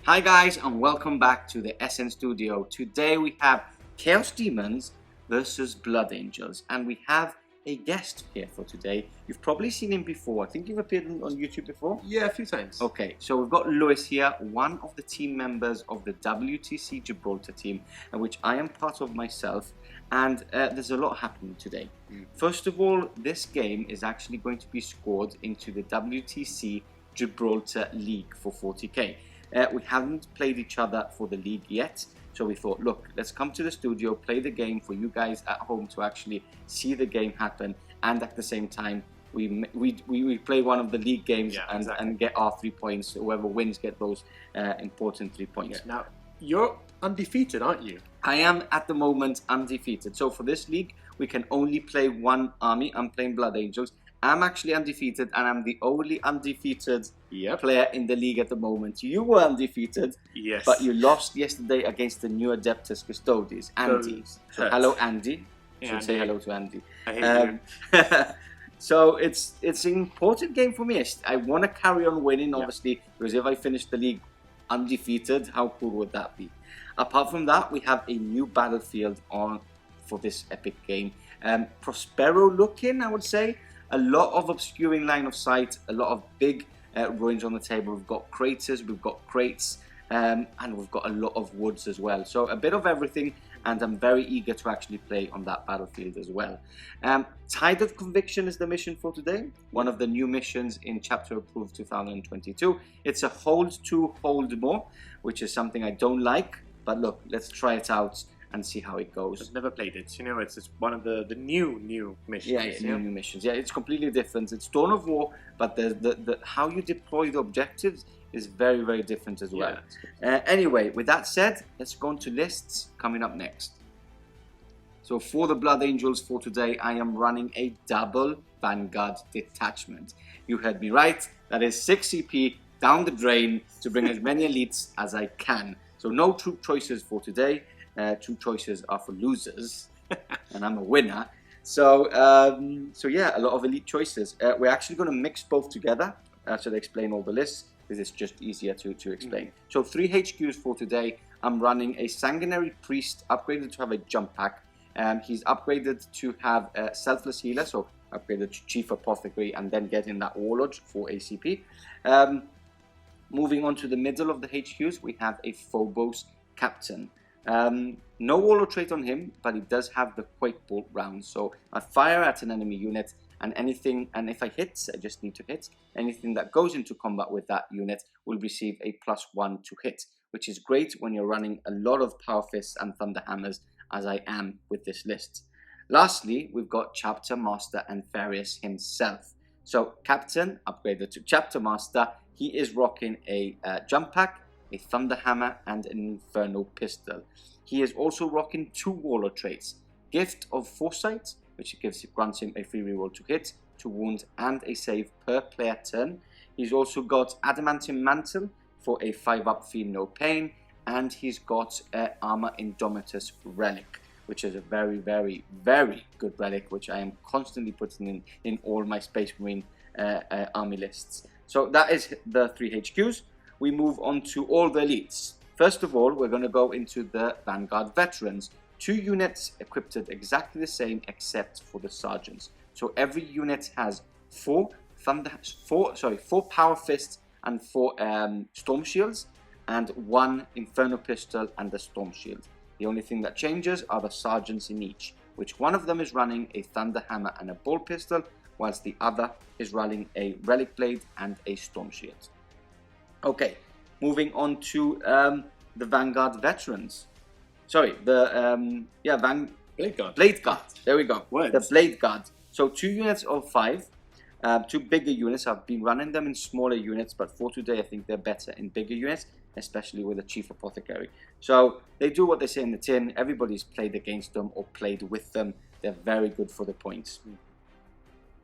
Hi guys, and welcome back to the SN Studio. Today we have Chaos Daemons versus Blood Angels, and we have a guest here for today. You've probably seen him before. I think you've appeared on YouTube before. Yeah, a few times. Okay, so we've got Lewis here, one of the team members of the WTC Gibraltar team, which I am part of myself, and there's a lot happening today. First of all, this game is actually going to be scored into the WTC Gibraltar League for 40k. We haven't played each other for the league yet, so we thought, look, let's come to the studio, play the game for you guys at home to actually see the game happen, and at the same time we play one of the league games and get our 3 points. Whoever wins get those important 3 points. Yeah. Now, you're undefeated, aren't you? I am at the moment undefeated. So for this league, we can only play one army. I'm playing Blood Angels. I'm actually undefeated, and I'm the only undefeated player in the league at the moment. You were undefeated, yes, but you lost yesterday against the new Adeptus Custodes, Andy. So hello, Andy. Yeah, Should say hello to Andy. I hate you. So it's an important game for me. I want to carry on winning, obviously, because if I finish the league undefeated, how cool would that be? Apart from that, we have a new battlefield on for this epic game. Prospero looking, I would say. A lot of obscuring line of sight, a lot of big ruins on the table. We've got craters, we've got crates, and we've got a lot of woods as well. So a bit of everything, and I'm very eager to actually play on that battlefield as well. Tide of Conviction is the mission for today. One of the new missions in Chapter Approved 2022. It's a hold to hold more, which is something I don't like. But look, let's try it out and see how it goes. I've never played it. You know, it's one of the new missions. Yeah, new missions. Yeah, it's completely different. It's Dawn of War, but the how you deploy the objectives is very, very different as well. Anyway, with that said, let's go into lists coming up next. So for the Blood Angels for today, I am running a double Vanguard detachment. You heard me right. That is 6 CP down the drain to bring as many elites as I can. So no troop choices for today. Troop choices are for losers, and I'm a winner. So yeah, a lot of elite choices. We're actually going to mix both together so they explain all the lists, because it's just easier to explain. So 3 HQs for today. I'm running a Sanguinary Priest, upgraded to have a jump pack. He's upgraded to have a Selfless Healer, so upgraded to Chief Apothecary, and then getting that Warlord for ACP. Moving on to the middle of the HQs, we have a Phobos Captain. No Warlord trait on him, but he does have the Quake Bolt round. So I fire at an enemy unit, and if I hit, I just need to hit, anything that goes into combat with that unit will receive a +1 to hit, which is great when you're running a lot of Power Fists and Thunder Hammers, as I am with this list. Lastly, we've got Chapter Master Antharius himself. So Captain, upgraded to Chapter Master, he is rocking a jump pack, a Thunder Hammer, and an Infernal Pistol. He is also rocking 2 Warlord traits. Gift of Foresight, which grants him a free reroll to hit, to wound, and a save per player turn. He's also got Adamantium Mantle for a 5-up feel no pain, and he's got Armor Indomitus Relic, which is a very, very, very good relic, which I am constantly putting in all my Space Marine army lists. So that is the 3 HQs. We move on to all the elites. First of all, we're going to go into the Vanguard Veterans. 2 units equipped exactly the same except for the Sergeants. So every unit has 4 Power Fists and 4 Storm Shields, and 1 Infernal Pistol and a Storm Shield. The only thing that changes are the Sergeants in each, which one of them is running a Thunder Hammer and a Bolt Pistol, whilst the other is running a Relic Blade and a Storm Shield. Okay, moving on to the Vanguard Veterans. Sorry, the Blade Guard. There we go. Words. The Blade Guard. So 2 units of 5, 2 bigger units. I've been running them in smaller units, but for today I think they're better in bigger units, especially with a Chief Apothecary. So they do what they say in the tin. Everybody's played against them or played with them. They're very good for the points.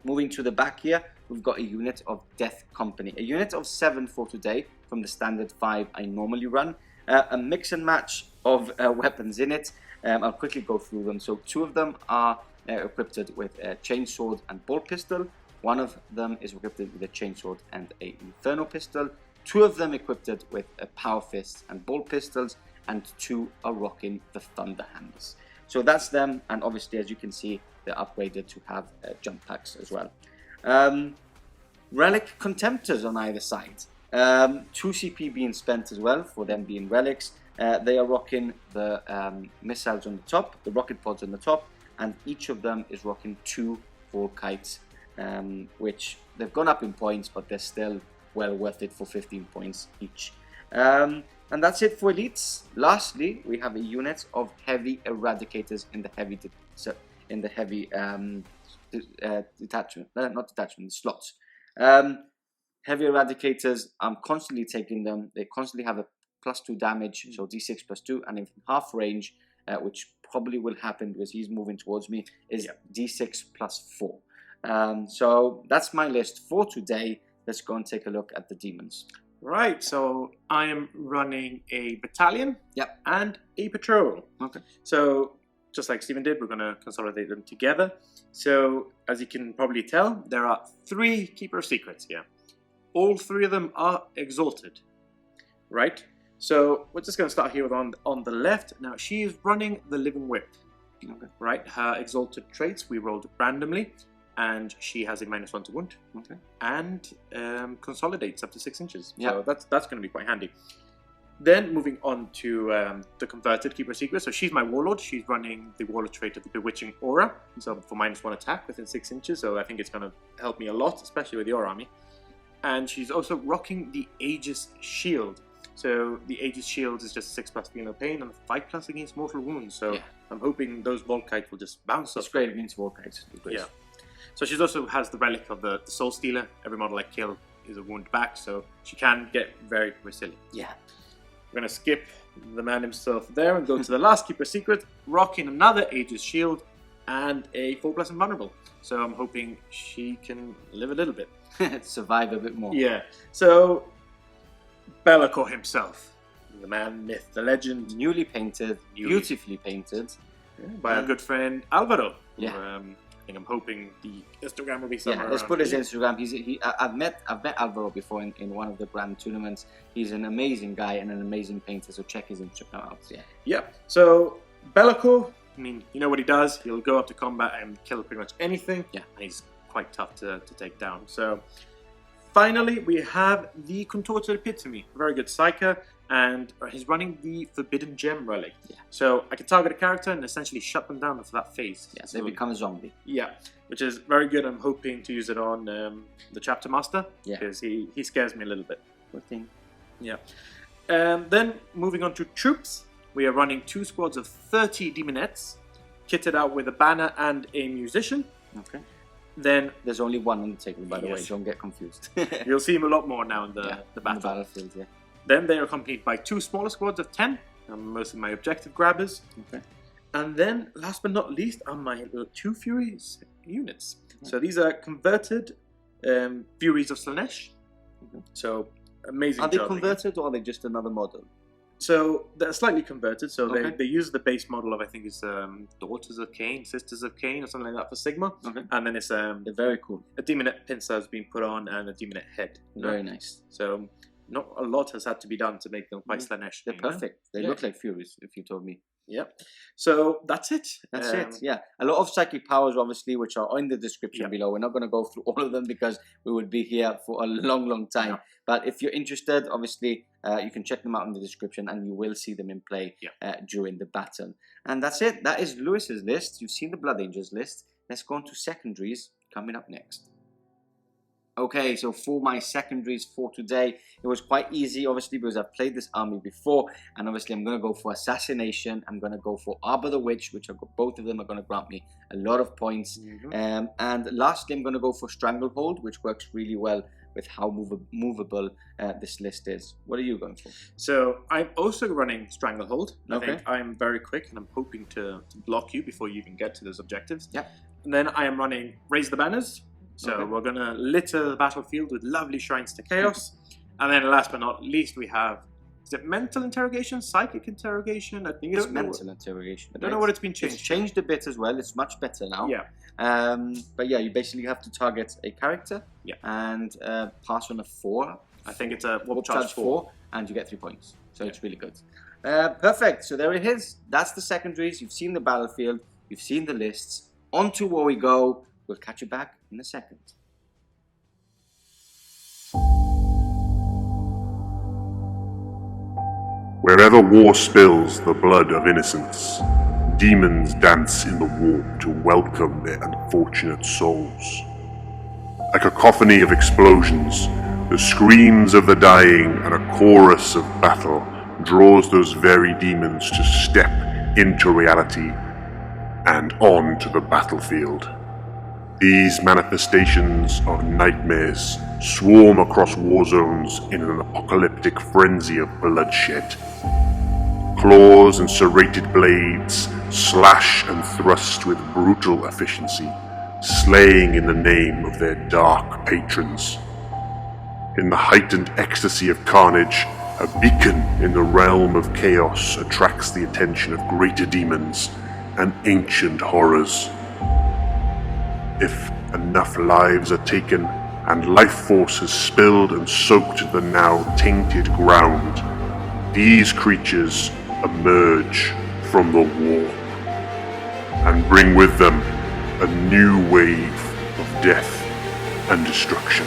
Moving to the back here, we've got a unit of Death Company. A unit of 7 for today from the standard 5 I normally run. A mix and match of weapons in it. I'll quickly go through them. So 2 of them are equipped with a Chainsword and Bolt Pistol. 1 of them is equipped with a Chainsword and an Infernal Pistol. 2 of them equipped with power fists and bolt pistols, and 2 are rocking the thunder hammers. So that's them, and obviously, as you can see, they're upgraded to have jump packs as well. Relic Contemptors on either side. 2 CP being spent as well for them being relics. They are rocking the missiles on the top, the rocket pods on the top, and each of them is rocking 2 Vol Kites, which they've gone up in points, but they're still well worth it for 15 points each. And that's it for elites. Lastly, we have a unit of heavy eradicators in the heavy detachment, not detachment, slots. Heavy eradicators, I'm constantly taking them. They constantly have a +2 damage, so d6 +2, and in half range, which probably will happen because he's moving towards me, is d6 +4. So that's my list for today. Let's go and take a look at the demons. Right, so I am running a battalion and a patrol. Okay. So just like Stephen did, we're going to consolidate them together. So as you can probably tell, there are 3 Keeper of Secrets here. All 3 of them are exalted, right? So we're just going to start here with on the left. Now she is running the Living Whip, right? Her exalted traits we rolled randomly, and she has a -1 to wound, and consolidates up to 6 inches. So that's going to be quite handy. Then moving on to the converted Keeper Secret. So she's my Warlord. She's running the Warlord trait of the Bewitching Aura, so for -1 attack within 6 inches. So I think it's going to help me a lot, especially with your army. And she's also rocking the Aegis Shield. So the Aegis Shield is just 6+ feel no pain and 5+ against mortal wounds. So I'm hoping those Volkites will just bounce off. It's great against Volkites. Yeah. So she also has the relic of the Soul Stealer. Every model I kill is a wound back, so she can get very resilient. Yeah. We're going to skip the man himself there and go to the last Keeper Secret, rocking another Aegis Shield and a 4+ invulnerable. So I'm hoping she can live a little bit. Survive a bit more. Yeah. So Be'lakor himself, the man, myth, the legend. Newly painted, beautifully painted. By our good friend Alvaro. Yeah. I think I'm hoping the Instagram will be somewhere. Yeah, let's put his Instagram. I've met Alvaro before in one of the grand tournaments. He's an amazing guy and an amazing painter. So check his Instagram out. Yeah. Yeah. So Be'lakor, I mean, you know what he does. He'll go up to combat and kill pretty much anything. Yeah. And he's quite tough to take down. So finally, we have the Contorted Epitome. Very good Psyker. And he's running the Forbidden Gem Relic. Yeah. So I can target a character and essentially shut them down for that phase. Yeah, so they become a zombie. Yeah, which is very good. I'm hoping to use it on the Chapter Master. Yeah. Because he scares me a little bit. Good thing. Yeah. Then moving on to troops, we are running 2 squads of 30 Demonettes, kitted out with a banner and a musician. Okay. Then there's only one on the table, by the way. Don't get confused. You'll see him a lot more now in the battle. On the battlefield. Yeah. Then they are accompanied by 2 smaller squads of 10, mostly my objective grabbers. Okay. And then, last but not least, are my 2 Furies units. Okay. So these are converted Furies of Slaanesh. Okay. So, amazing job. Are they converted or are they just another model? So, they're slightly converted. So, they use the base model of, I think it's Daughters of Cain, Sisters of Cain, or something like that for Sigma. Okay. And then it's they're very cool. A Demonette pincer has been put on and a Demonette head. Very nice. So, not a lot has had to be done to make them quite Slaanesh. They're perfect. They look like Furies, if you told me. Yeah. So that's it. That's it. Yeah. A lot of psychic powers, obviously, which are in the description below. We're not going to go through all of them because we would be here for a long, long time. Yeah. But if you're interested, obviously, you can check them out in the description and you will see them in play during the battle. And that's it. That is Lewis's list. You've seen the Blood Angels list. Let's go on to Secondaries coming up next. Okay, so for my secondaries for today, it was quite easy, obviously, because I've played this army before, and obviously I'm going to go for Assassination, I'm going to go for Arbor the Witch, which I've got, both of them are going to grant me a lot of points, and lastly I'm going to go for Stranglehold, which works really well with how movable this list is. What are you going for? So I'm also running Stranglehold. I think I'm very quick, and I'm hoping to block you before you even get to those objectives. Yep. And then I am running Raise the Banners. So we're going to litter the battlefield with lovely shrines to Chaos. And then last but not least, we have Is it mental interrogation, psychic interrogation? I think it's mental interrogation. I don't know what it's been changed. It's changed a bit as well. It's much better now. Yeah. But yeah, you basically have to target a character. Yeah. And pass on a 4. I think it's a warp charge 4, and you get 3 points. So it's really good. Perfect. So there it is. That's the secondaries. You've seen the battlefield. You've seen the lists. On to where we go. We'll catch you back in a second. Wherever war spills the blood of innocents, demons dance in the warp to welcome their unfortunate souls. A cacophony of explosions, the screams of the dying, and a chorus of battle draws those very demons to step into reality and on to the battlefield. These manifestations of nightmares swarm across war zones in an apocalyptic frenzy of bloodshed. Claws and serrated blades slash and thrust with brutal efficiency, slaying in the name of their dark patrons. In the heightened ecstasy of carnage, a beacon in the realm of chaos attracts the attention of greater demons and ancient horrors. If enough lives are taken and life force has spilled and soaked the now tainted ground, these creatures emerge from the war and bring with them a new wave of death and destruction.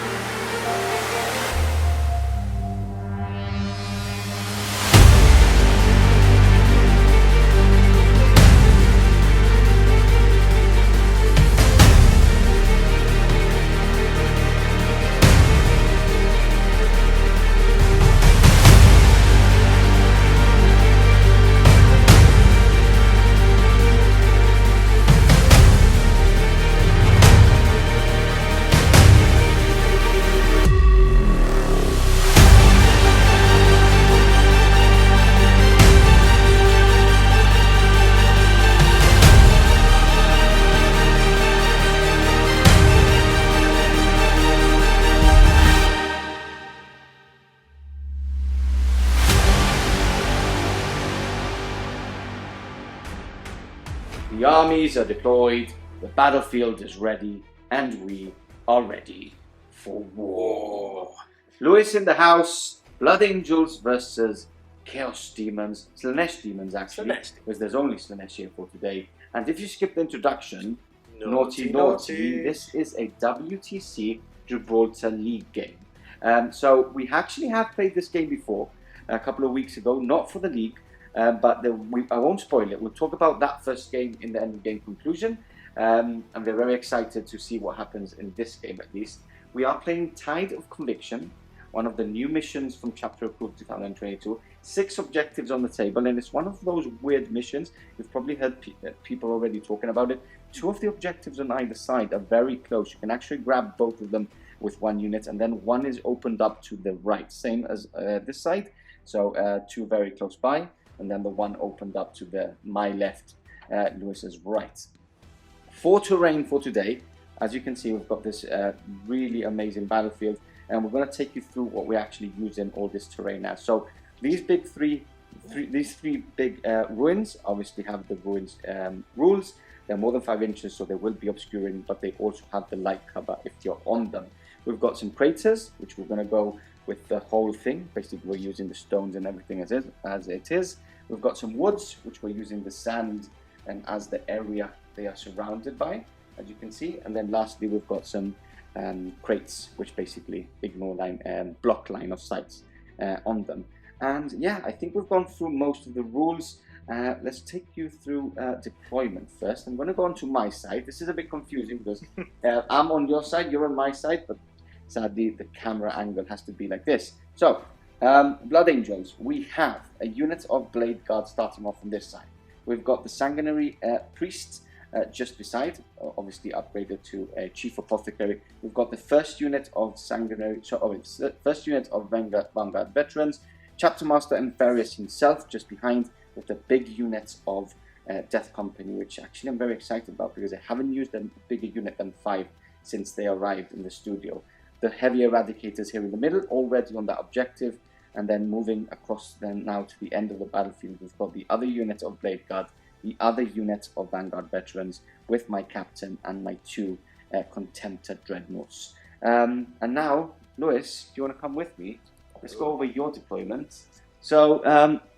The armies are deployed, the battlefield is ready, and we are ready for war. Lewis in the house, Blood Angels versus Chaos Demons, Slaanesh Demons actually, because there's only Slaanesh here for today. And if you skip the introduction, naughty. This is a WTC Gibraltar League game. So we actually have played this game before, a couple of weeks ago, not for the league, but I won't spoil it. We'll talk about that first game in the end of game conclusion. And we're very excited to see what happens in this game at least. We are playing Tide of Conviction, one of the new missions from Chapter Approved 2022. 6 objectives on the table, and it's one of those weird missions. You've probably heard people already talking about it. 2 of the objectives on either side are very close. You can actually grab both of them with 1 unit, and then one is opened up to the right, same as this side. So 2 very close by, and then the one opened up to my left, Lewis's right. For terrain for today, as you can see, we've got this really amazing battlefield, and we're going to take you through what we actually use in all this terrain now. So these three big ruins obviously have the ruins rules. They're more than 5 inches, so they will be obscuring, but they also have the light cover if you're on them. We've got some craters, which we're going to go with the whole thing. Basically, we're using the stones and everything as it is. We've got some woods, which we're using the sand and as the area they are surrounded by, as you can see. And then lastly, we've got some crates, which basically ignore block line of sights on them. And yeah, I think we've gone through most of the rules. Let's take you through deployment first. I'm going to go onto my side. This is a bit confusing because I'm on your side, you're on my side, but sadly the camera angle has to be like this. So, Blood Angels, we have a unit of Blade Guard starting off on this side. We've got the Sanguinary Priest just beside, obviously upgraded to a Chief Apothecary. We've got the first unit of first unit of Vanguard Veterans, Chapter Master and Various himself just behind, with the big unit of Death Company, which actually I'm very excited about because I haven't used a bigger unit than 5 since they arrived in the studio. The heavy Eradicators here in the middle, already on that objective. And then moving across then now to the end of the battlefield, we've got the other unit of Blade Guard, the other unit of Vanguard Veterans with my captain and my 2 Contemptor Dreadnoughts. And now, Lewis, if you want to come with me, let's go over your deployment. So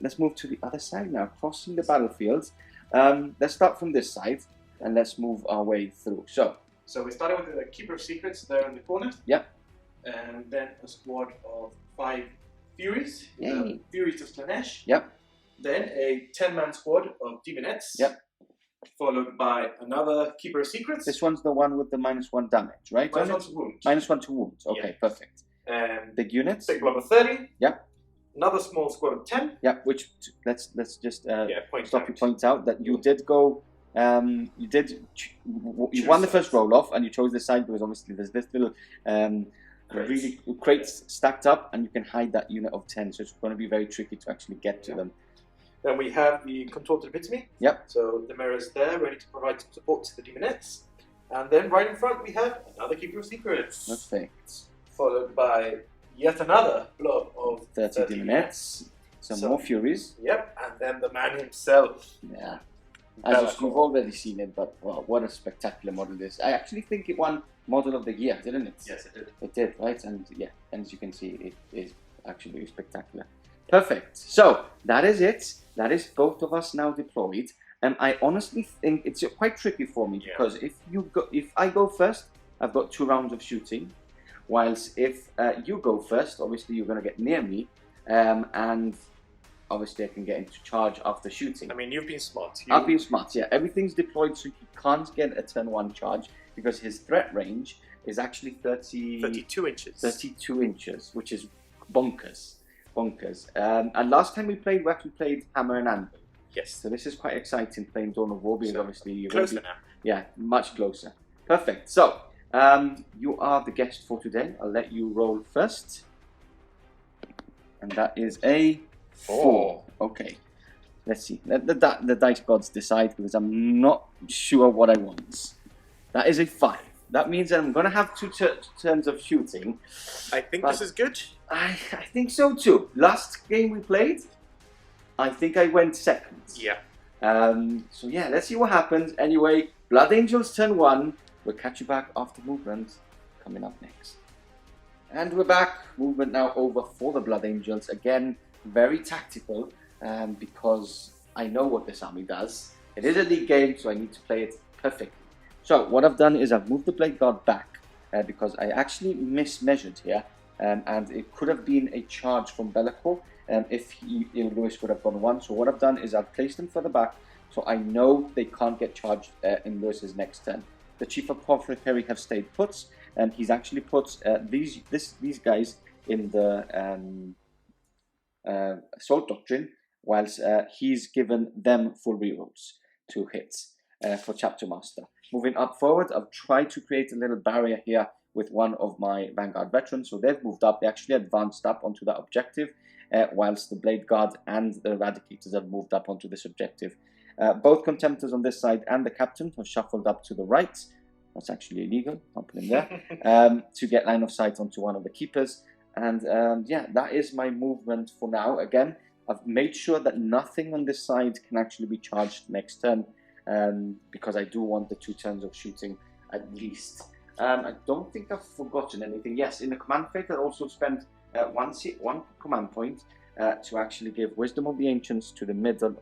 let's move to the other side now, crossing the battlefield. Let's start from this side and let's move our way through. So we started with the Keeper of Secrets there in the corner. Yep. And then a squad of 5 Furies. Yay. Furies of Slaanesh. Yep. Then a 10-man squad of Demonettes. Yep. Followed by another Keeper of Secrets. This one's the one with the -1 damage, right? -1 to wound. -1 to wounds. Okay, Yeah. perfect. And Big units. big blob of 30. Yep. Another small squad of 10. Yeah, which let's just stop you out. point out that you did go. You won the first roll off and you chose this side because obviously there's this little really crates stacked up and you can hide that unit of 10, so it's going to be very tricky to actually get to them. Then we have the Contorted Epitome. Yep. So the mirror's there, ready to provide some support to the Demonettes. And then right in front we have another Keeper of Secrets. Perfect. Followed by yet another blob of 30 Demonettes. Some more Furies. Yep, and then the man himself. Yeah. As you've already seen it, but wow, what a spectacular model this is. I actually think it won Model of the Year, didn't it? Yes, it did. It did, right? And yeah, and as you can see, it is actually spectacular. Perfect. So that is it. That is both of us now deployed. And I honestly think it's quite tricky for me because if I go first, I've got 2 rounds of shooting. Whilst if you go first, obviously you're going to get near me, and obviously I can get into charge after shooting. I mean, you've been smart. I've been smart, yeah. Everything's deployed so he can't get a turn 1 charge because his threat range is actually 32 inches. 32 inches, which is bonkers. And last time we actually played Hammer and Anvil. Yes. So this is quite exciting playing Dawn of War because obviously you're closer going to be, now. yeah, much closer. Perfect. So you are the guest for today. I'll let you roll first, and that is a 4. Okay. Let's see. Let the dice gods decide because I'm not sure what I want. That is a 5. That means that I'm going to have 2 turns of shooting. I think this is good. I think so too. Last game we played, I think I went second. Yeah. So yeah, let's see what happens. Anyway, Blood Angels turn 1. We'll catch you back after movement coming up next. And we're back. Movement now over for the Blood Angels. Again, very tactical because I know what this army does. It is a league game, so I need to play it perfectly. So what I've done is I've moved the Blade Guard back because I actually mismeasured here, and it could have been a charge from Bellicor if Lewis would have gone 1. So what I've done is I've placed them further back so I know they can't get charged in Lewis's next turn. The Chief Apothecary have stayed put, and he's actually put these guys in the Assault Doctrine, whilst he's given them full rerolls to hit for Chapter Master. Moving up forward, I've tried to create a little barrier here with one of my Vanguard Veterans, so they've moved up. They actually advanced up onto that objective, whilst the Blade Guard and the Eradicators have moved up onto this objective. Both Contemptors on this side and the Captain have shuffled up to the right. That's actually illegal, can't put him there, to get line of sight onto one of the Keepers. And yeah, that is my movement for now. Again, I've made sure that nothing on this side can actually be charged next turn, because I do want the 2 turns of shooting at least. I don't think I've forgotten anything. Yes, in the command phase I also spent one command point to actually give Wisdom of the Ancients to the middle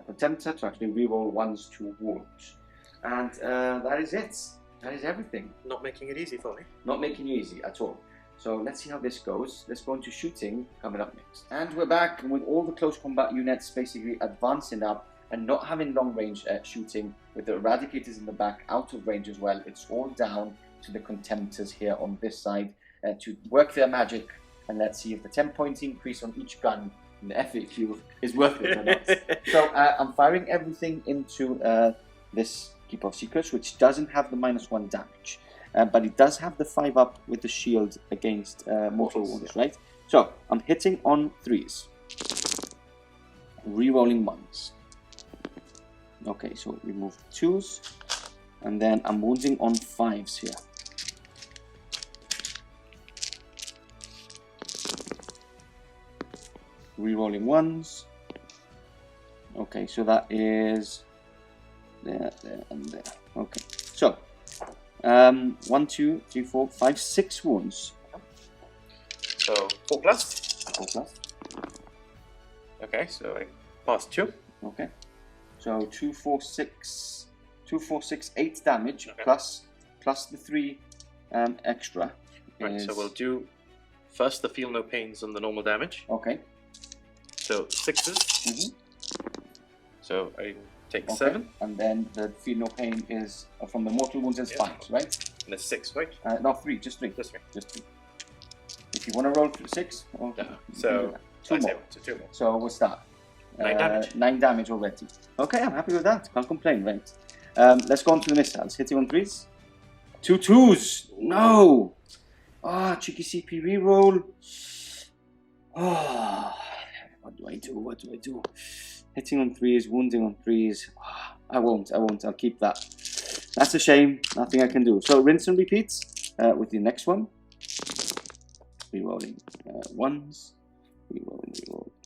Contemptor to actually reroll 1s to wounds. And that is it. That is everything. Not making it easy for me. Not making it easy at all. So let's see how this goes. Let's go into shooting coming up next. And we're back with all the close combat units basically advancing up and not having long range shooting, with the Eradicators in the back out of range as well. It's all down to the Contemptors here on this side to work their magic, and let's see if the 10-point increase on each gun in the FAQ is worth it or not. So I'm firing everything into this Keeper of Secrets, which doesn't have the -1 damage, but it does have the 5 up with the shield against mortal wounds, right? So I'm hitting on 3s, re-rolling 1s. Okay, so we move 2s, and then I'm wounding on 5s here. Rerolling ones. Okay, so that is there, and there. Okay, so 1, 2, 3, 4, 5, 6 wounds. So 4 plus. 4 plus. Okay, so I passed 2. Okay, so 2, 4, 6, 2, 4, 6, 8 damage plus the 3 extra. Right, so we'll do first the feel no pains on the normal damage. Okay. So 6s. So I take 7. And then the feel no pain is from the mortal wounds and spines, right? And it's 6, right? No, 3, just 3. Just 3. Just 3. If you want to roll 6, so 2 more. So 2 more. So we'll start. 9 damage. 9 damage already. Okay, I'm happy with that. Can't complain, right? Let's go on to the missiles. Hitting on 3s. 2 2s. No. Cheeky CP reroll. What do I do? What do I do? Hitting on 3s, wounding on 3s. I won't. I'll keep that. That's a shame. Nothing I can do. So rinse and repeat with the next one. Rerolling 1s.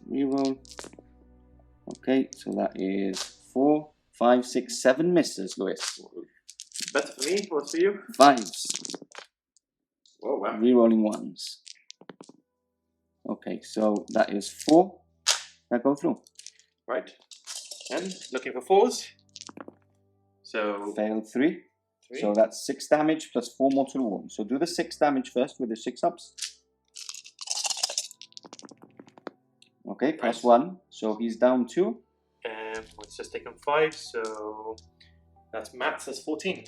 Reroll. Okay, so that is 4, 5, 6, 7 misses, Lewis. Better for me, what's for you? 5s. Oh, wow. Rerolling 1s. Okay, so that is 4 that go through. Right. And looking for 4s. So Failed 3. So that's 6 damage plus 4 mortal wounds. So do the 6 damage first with the 6 ups. Okay, plus 1. So he's down 2. And let's just take him 5. So that's max. That's 14.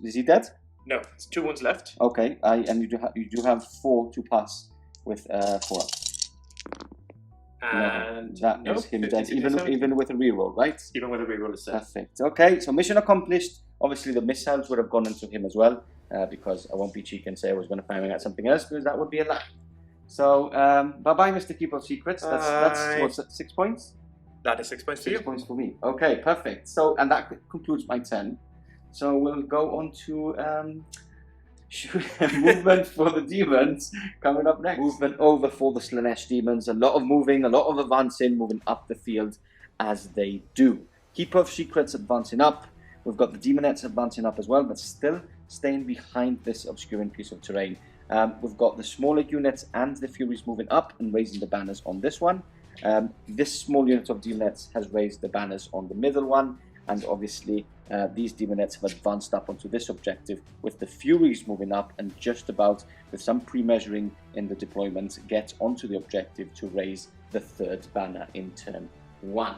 Is he dead? No, it's 2 wounds left. Okay, and you do have 4 to pass with 4 ups. And that is him dead, even with a reroll, right? Even with a reroll is perfect. Okay, so mission accomplished. Obviously, the missiles would have gone into him as well, because I won't be cheeky and say I was going to fire at something else, because that would be a lie. So, bye-bye, Mr. Keeper of Secrets. That's what's 6 points? That is 6 points for you. 6 points for me. Okay, perfect. So, and that concludes my turn. So we'll go on to movement for the demons coming up next. Movement over for the Slaanesh demons. A lot of moving, a lot of advancing, moving up the field as they do. Keeper of Secrets advancing up. We've got the demonettes advancing up as well, but still staying behind this obscuring piece of terrain. We've got the smaller units and the Furies moving up and raising the banners on this one. This small unit of demonettes has raised the banners on the middle one, and obviously these demonettes have advanced up onto this objective with the Furies moving up and just about, with some pre-measuring in the deployment, get onto the objective to raise the 3rd banner in turn 1.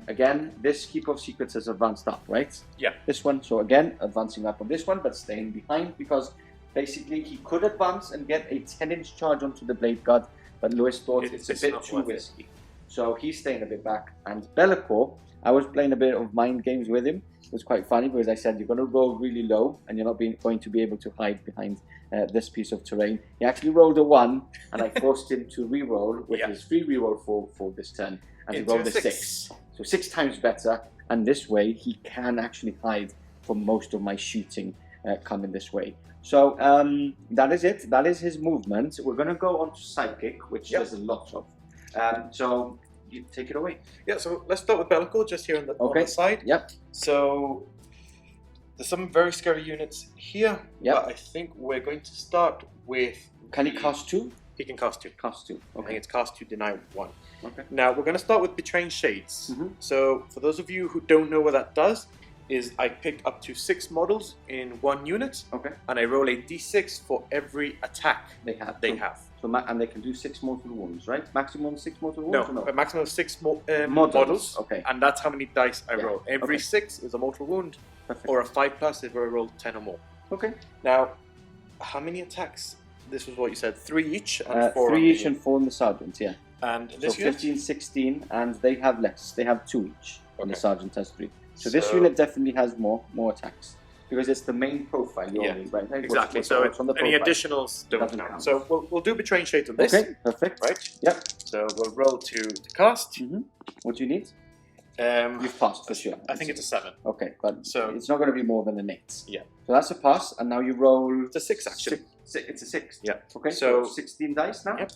Again, this Keeper of Secrets has advanced up, right? Yeah. This one, so again, advancing up on this one, but staying behind because basically he could advance and get a 10-inch charge onto the Blade Guard, but Lewis thought it's a bit too risky. So he's staying a bit back. And Bellicor, I was playing a bit of mind games with him. It was quite funny because I said, you're going to roll really low and you're not going to be able to hide behind this piece of terrain. He actually rolled a 1 and I forced him to re-roll with his free re-roll for this turn. And he rolled a 6. So 6 times better. And this way he can actually hide from most of my shooting coming this way. So that is it. That is his movement. We're going to go on to Psychic, which there's a lot of. So you take it away. Yeah, so let's start with Bellicor, just here on the side. Yep. So there's some very scary units here. Yep. But I think we're going to start with... Can he cast 2? He can cast 2. Cast 2. I think it's cast 2, deny 1. Okay. Now, we're going to start with Betraying Shades. So for those of you who don't know what that does, is I pick up to 6 models in 1 unit. Okay. And I roll a d6 for every attack they have. So and they can do 6 mortal wounds, right? Maximum 6 mortal wounds? No, or a maximum of 6 models. Okay. And that's how many dice I roll. Every 6 is a mortal wound. Perfect. Or a 5+ if I roll 10 or more. Okay. Now, how many attacks? This was what you said, 3 each and 4 3 each and 4 in the Sergeant, yeah. And so this unit? 15, 16, and they have less. They have 2 each, and the Sergeant has 3. So this unit definitely has more attacks. Because it's the main profile you only, right? Exactly, what's so on the any profile additionals don't count. So we'll do Betraying Shades on this. Okay, perfect. Right? Yep. So we'll roll to cast. What do you need? You've passed for sure. I think it's a 7. Okay, but it's not going to be more than an 8. Yeah. So that's a pass, and now you roll... It's a 6 actually. It's a 6. Yeah. Okay, so 16 dice now? Yep.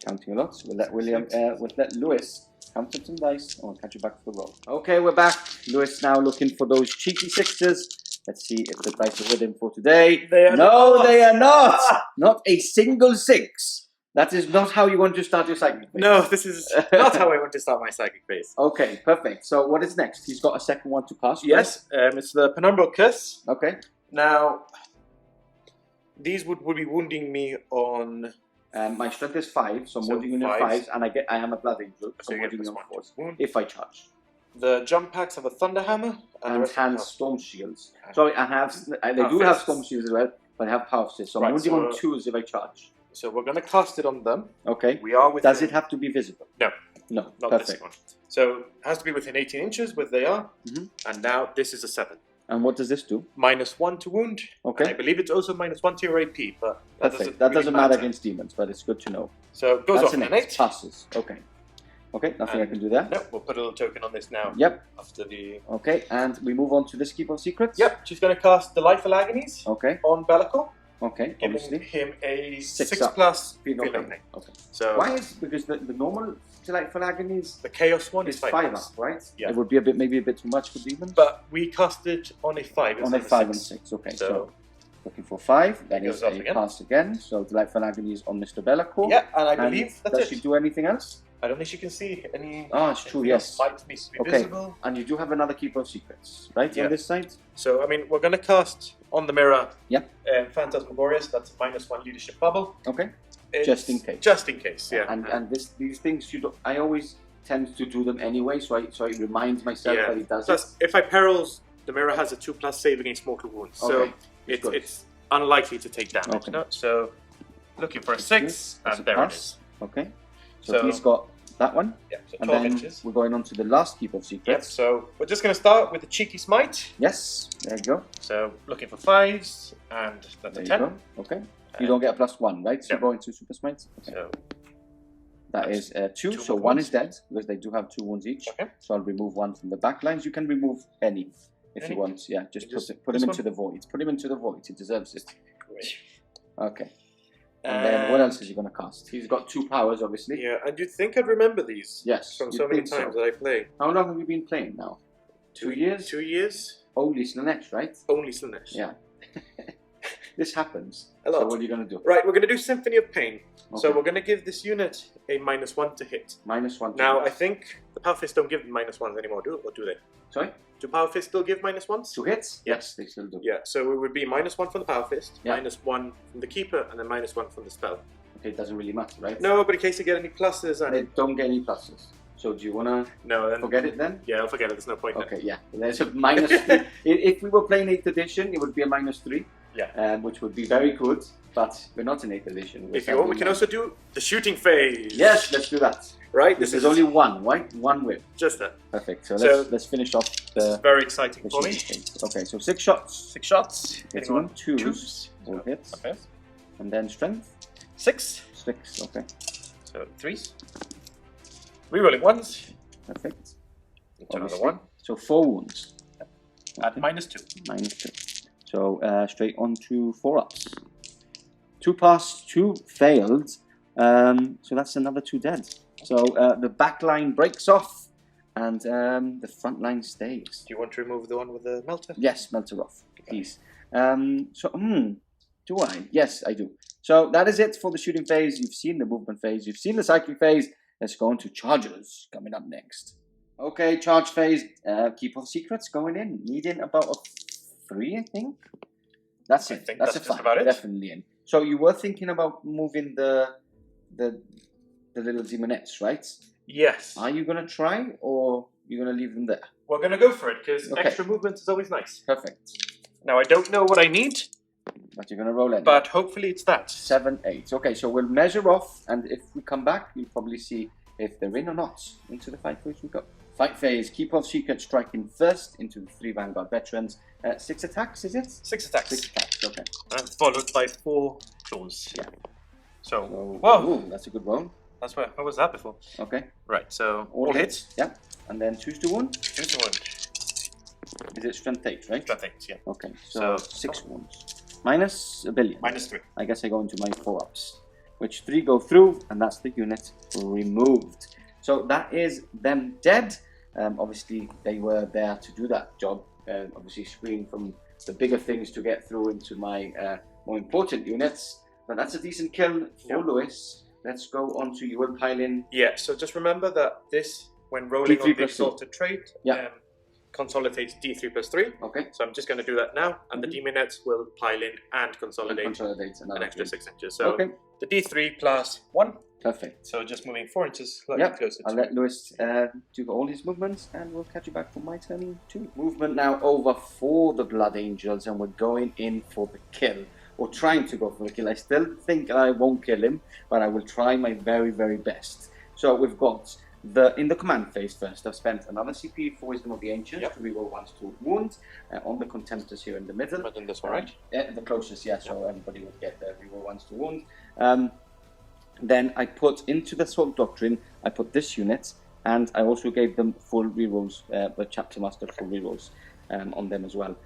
Counting a lot. So we'll let we'll let Lewis count up some dice. I'll catch you back for the roll. Okay, we're back. Lewis now looking for those cheeky sixes. Let's see if the dice are with him for today. They are not. Not a single six. That is not how you want to start your psychic phase. No, this is not how I want to start my psychic phase. Okay, perfect. So what is next? He's got a second one to cast. Yes, it's the Penumbral Curse. Okay. Now, these would be wounding me on... my strength is 5, so I'm wounding you on 5s, and I am a blood angel, so I'm wounding you on 4s. If I charge. The jump packs have a Thunder Hammer and hand Storm Shields. Sorry, they do have Storm Shields as well, but I have Power Fists, so I'm wounding on 2s if I charge. So we're going to cast it on them. Okay. We are within... Does it have to be visible? No. No, not perfect. This one. So it has to be within 18 inches, where they are. And now this is a 7. And what does this do? -1 to wound. Okay. And I believe it's also -1 to your AP, but that doesn't matter against demons, but it's good to know. So it goes off an an 8. Passes. Okay. Okay, nothing I can do there. No, we'll put a little token on this now. Yep. After the... Okay, and we move on to this Keep of Secrets. Yep, she's going to cast the Life of Agonies. Okay. On Bellicor. Okay, obviously. Giving him a 6+ Feel okay. Okay. So why is because the normal Delightful Agonies, the Chaos one is 5 up, right? Yeah. It would be maybe a bit too much for demons. But we cast it on a 5 on a 5 and 6. Okay, so looking for 5. That is a pass again. So Delightful Agonies on Mr. Bellicor. Yeah, and I believe that's it. Does she do anything else? I don't think she can see any. Oh, it's true. Yes. Smite needs to be visible. And you do have another Keeper of Secrets, right? On this side. So I mean, we're going to cast on the mirror. Yeah. Phantasmagoria. So that's -1 leadership bubble. Okay. Just in case. Just in case. Yeah. And these things I always tend to do them anyway, so I remind myself that he does. Plus, if I perils, the mirror has a 2+ save against mortal wounds, so it's unlikely to take damage. Okay. No? So looking for a 6, and there it is. Okay. So he's got that one. Yeah, so 12 and then inches. We're going on to the last Keep of Secrets. Yep, so we're just going to start with the cheeky smite. Yes, there you go. So looking for 5s, and that's a 10. Okay. You don't get a +1, right? So you're going to Super Smite. Okay. So that is 2, so 1 is dead, because they do have 2 wounds each. Okay. So I'll remove 1 from the back lines. You can remove any if you want. Yeah, just put him into the void. Put him into the void. He deserves it. Great. Okay. And then what else is he going to cast? He's got 2 powers, obviously. Yeah, and you'd think I'd remember these. Yes. From so many times that I play. How long have you been playing now? 2 years? 2 years. Only Slaanesh, right? Only Slaanesh. Yeah. This happens. A lot. So what are you going to do? Right, we're going to do Symphony of Pain. Okay. So we're going to give this unit a -1 to hit. -1 to Now, hit. I think the Power Fists don't give -1s anymore, or do they? Sorry? Do Power Fists still give -1s? To hits? Yes, they still do. Yeah, so it would be -1 from the Power Fist, Yeah. -1 from the Keeper, and then -1 from the spell. Okay, it doesn't really matter, right? No, but in case you get any pluses and... They don't get any pluses. So do you want to then forget it then? Yeah, I'll forget it. There's no point. Okay, yeah. There's a -3. If we were playing 8th edition, it would be a -3. Yeah. Which would be very good, but we're not in 8th edition. If you want, we can also do the shooting phase. Yes, let's do that. Right? This is only 1, right? 1 whip. Just that. Perfect. So let's finish off the... This is very exciting for me. Phase. Okay, so 6 shots. 6 shots. Hitting on 2s. All hits. Okay. And then strength. 6. 6, okay. So 3s. Rerolling 1s. Perfect. Into another 1. So 4 wounds. At -2. -2. So straight on to 4-ups. 2 passed, 2 failed. So that's another 2 dead. So the back line breaks off, and the front line stays. Do you want to remove the one with the melter? Yes, melter off, please. Do I? Yes, I do. So that is it for the shooting phase. You've seen the movement phase. You've seen the cycling phase. Let's go on to charges coming up next. Okay, charge phase. Keep of Secrets going in. Needing about a 3, I think. That's it. That's a 5. About it. Definitely in. So you were thinking about moving the little demonettes, right? Yes. Are you going to try, or you're going to leave them there? We're going to go for it, because extra movement is always nice. Perfect. Now, I don't know what I need. But you're going to roll in. But hopefully it's that. 7, 8. Okay, so we'll measure off, and if we come back, you'll probably see if they're in or not. Into the fight phase we go. Fight phase. Keep of Secret striking first into the 3 Vanguard veterans. 6 attacks, is it? 6 attacks. 6 attacks, okay. And followed by 4 claws. Yeah. So, whoa. Ooh, that's a good roll. That's where was that before? Okay. Right, so all hits. Yeah. And then 2 to wound. 2 to wound. Is it strength 8, right? Strength 8, yeah. Okay, so 6 wounds. Minus a billion. -3. I guess I go into my 4-ups. which 3 go through, and that's the unit removed. So that is them dead. Obviously, they were there to do that job. Obviously, screen from the bigger things to get through into my more important units. But that's a decent kill for Lewis. Let's go on to you will pile in. Yeah, so just remember that this, when rolling D3 on the plus 3. exalted trait, consolidates D3 plus 3. Okay. So I'm just going to do that now, and the D-minutes will pile in and consolidate an extra 6 inches. So the D3 plus 1. Perfect. So just moving 4 inches slightly closer. I'll let Lewis do all his movements, and we'll catch you back for my turn too. Movement now over for the Blood Angels, and we're going in for the kill. Or trying to go for the kill. I still think I won't kill him, but I will try my very, very best. So we've got in the command phase first. I've spent another CP for Wisdom of the Ancients to reroll 1 to wound on the Contemptors here in the middle. But in this one, right? The closest, so everybody would get the reroll 1 to wound. Then I put into the Assault Doctrine, I put this unit, and I also gave them full rerolls, the Chapter Master full rerolls on them as well.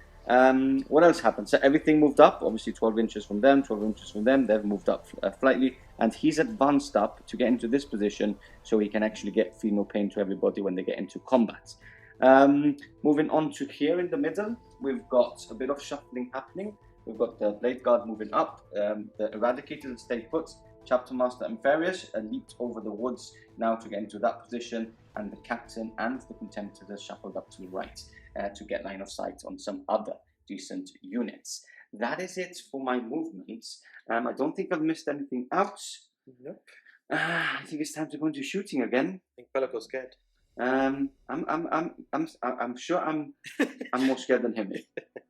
What else happened? So everything moved up, obviously 12 inches from them, 12 inches from them, they've moved up slightly, and he's advanced up to get into this position so he can actually feel no pain to everybody when they get into combat. Moving on to here in the middle, we've got a bit of shuffling happening. We've got the Blade Guard moving up, the Eradicated stay put, Chapter Master and Farius leaped over the woods now to get into that position, and the Captain and the Contemptors are shuffled up to the right to get line of sight on some other decent units. That is it for my movements. I don't think I've missed anything out. Nope. I think it's time to go into shooting again. I think Bellico's scared. I'm sure I'm more scared than him,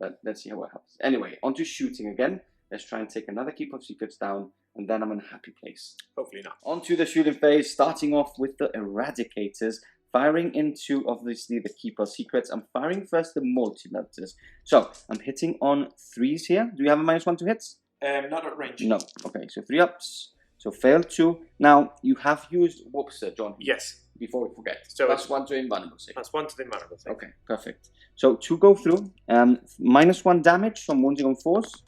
but let's see how it happens. Anyway, on to shooting again. Let's try and take another Keep of Secrets down, and then I'm in a happy place. Hopefully not. On to the shooting phase, starting off with the Eradicators, firing into obviously the Keep of Secrets. I'm firing first the Multi-Melters. So I'm hitting on 3s here. Do you have a -1 to hits? Not at range. No. Okay, so 3 ups. So failed 2. Now you have used Whoopster, John. Yes. Before we forget. So plus 1 to invulnerable save. Plus 1 to the invulnerable save. Okay, perfect. So 2 go through. -1 damage from wounding on 4s.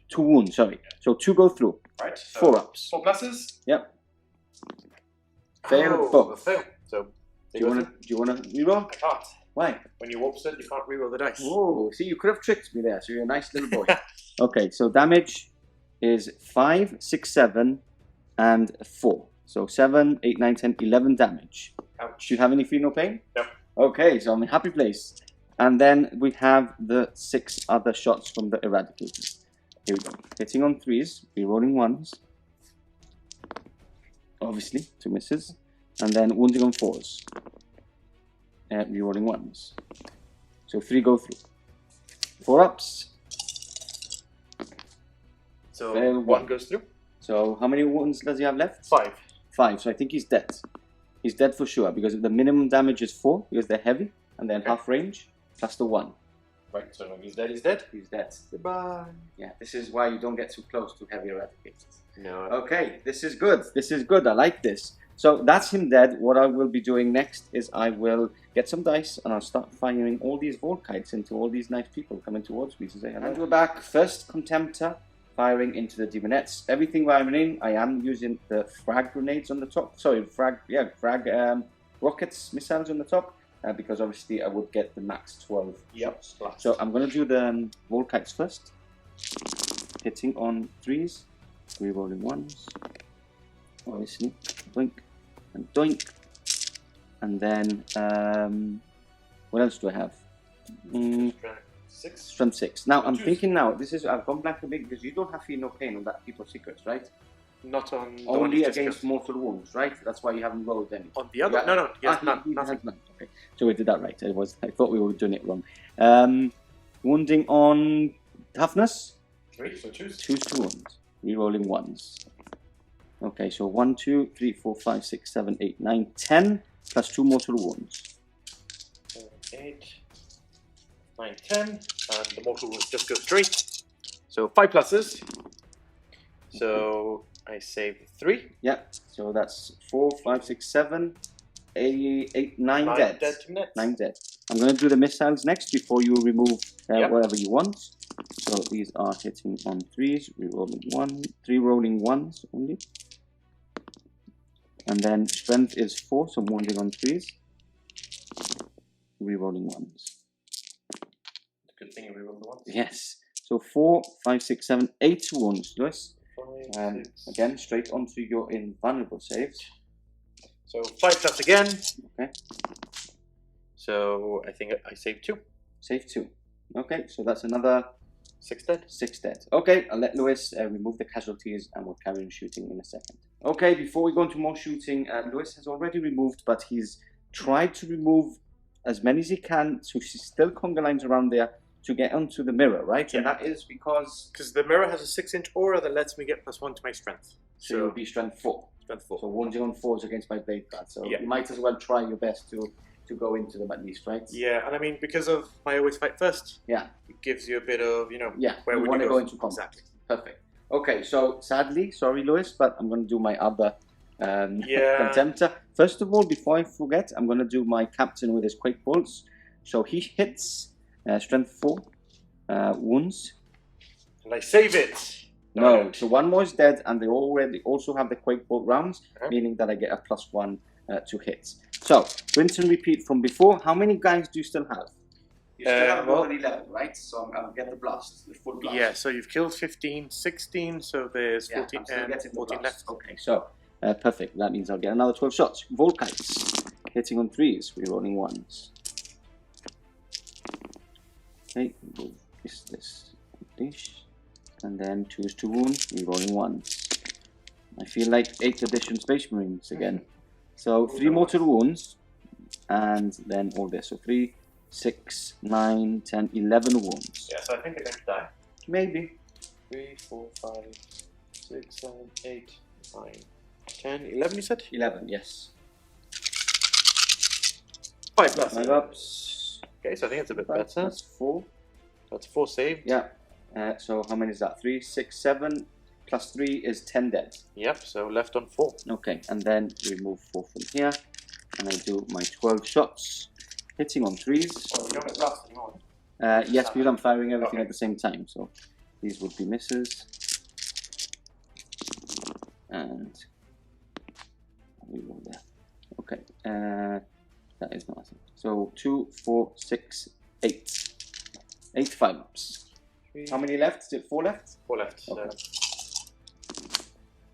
To wound, sorry. So 2 go through. Right. So 4 ups. 4 pluses. Yep. Fail both. Fail. So do you wanna reroll? I can't. Why? When you warp it, you can't reroll the dice. Oh, see, you could have tricked me there. So you're a nice little boy. Okay, so damage is 5, 6, 7, and 4. So 7, 8, 9, 10, 11 damage. Ouch. Do you have any feel no pain? No. Okay, so I'm in a happy place. And then we have the 6 other shots from the Eradicators. Here we go. Hitting on 3s, rerolling 1s. Obviously, 2 misses. And then wounding on 4s. Rerolling 1s. So 3 go through. 4 ups. So Fail 1 goes through. So how many wounds does he have left? 5. 5. So I think he's dead. He's dead for sure because the minimum damage is 4 because they're heavy and then half range plus the 1. Right, so when he's dead, he's dead. He's dead. Goodbye. Yeah, this is why you don't get too close to heavy Eradicators. No. Okay, this is good. This is good. I like this. So that's him dead. What I will be doing next is I will get some dice and I'll start firing all these Volkites into all these nice people coming towards me to say hello. And we're back. First Contemptor firing into the Demonettes. Everything firing in, I am using the frag grenades on the top. Sorry, frag rockets, missiles on the top. Because obviously I would get the max 12 shots. So I'm going to do the Volkites first. Hitting on 3s, rerolling 1s. Obviously, doink and doink. And then, what else do I have? Strength 6. Now I'm thinking now, I've gone back a bit because you don't have feel no pain on that Keep of Secrets, right? Not on the only against mortal wounds, right? That's why you haven't rolled any. On the other? No, he has none. Nothing. Okay, so we did that right. I thought we were doing it wrong. Wounding on toughness. 3, so choose. Choose to wound. Rerolling 1s. Okay, so 1, 2, 3, 4, 5, 6, 7, 8, 9, 10 plus 2 mortal wounds. 8, 9, 10, and the mortal wounds just go straight. So 5 pluses. So I save 3. Yeah, so that's 4, 5, 6, 7, 8, 9 dead. 9 dead. I'm going to do the missiles next before you remove whatever you want. So these are hitting on 3s, re-rolling 3 rolling 1s only. And then strength is 4, so wounding on 3s, re-rolling 1s. Good thing you rerolled the ones. Yes. So 4, 5, 6, 7, 8 wounds, Lewis. 5, 6. Again, straight onto your invulnerable saves. So 5+ again. Okay. So I think I saved 2. Save 2. Okay, so that's another 6 dead. 6 dead. Okay, I'll let Lewis remove the casualties and we'll carry on shooting in a second. Okay, before we go into more shooting, Lewis has already removed, but he's tried to remove as many as he can, so she's still conga lines around there to get onto the mirror, right? Yeah. And that is because the mirror has a 6-inch aura that lets me get +1 to my strength. so you'll be strength 4. Strength 4. So wounding on 4s against my blade guard. So Yeah. you might as well try your best to go into them at least, right? Yeah, and I mean, because of my always fight first, Yeah. it gives you a bit of, Yeah, where you would want you to go into combat. Exactly. Perfect. Okay, so sadly, sorry Lewis, but I'm going to do my other contemptor. First of all, before I forget, I'm going to do my captain with his quake bolts. So he hits strength 4 wounds. And I save it! No, so 1 more is dead, and they already also have the quake bolt rounds, Okay. meaning that I get a +1 to hit. So, rinse and repeat from before. How many guys do you still have? You still have more than 11, right? So I'll get the blast, the full blast. Yeah, so you've killed 15, 16, so there's Yeah, 14 I'm still and getting the 14 blast. left. Okay, so perfect. That means I'll get another 12 shots. Volkites, hitting on 3s, rerolling 1s. Okay, move this, and then 2s to wound, rerolling 1s. I feel like 8th edition Space Marines again. So 3 mortal wounds, and then all this. So 3, 6, 9, 10, 11 wounds. Yeah, so I think they're going to die. Maybe. 3, 4, 5, 6, 7, 8, 9, 10, 11 you said? 11, yes. 5+. 5 ups. Okay, so I think it's a bit 5, better. that's 4. That's 4 saved. Yeah. So how many is that? 3, 6, 7 plus 3 is 10 dead. Yep, so left on 4. Okay, and then remove 4 from here, and I do my 12 shots, hitting on 3s. Oh, you don't get blast anymore. Yes, because I'm firing everything Okay. at the same time, so these would be misses. And we roll there. Okay, that is nothing. So 2, 4, 6, 8. 8 5-ups. How many left? Is it 4 left? 4 left. Okay.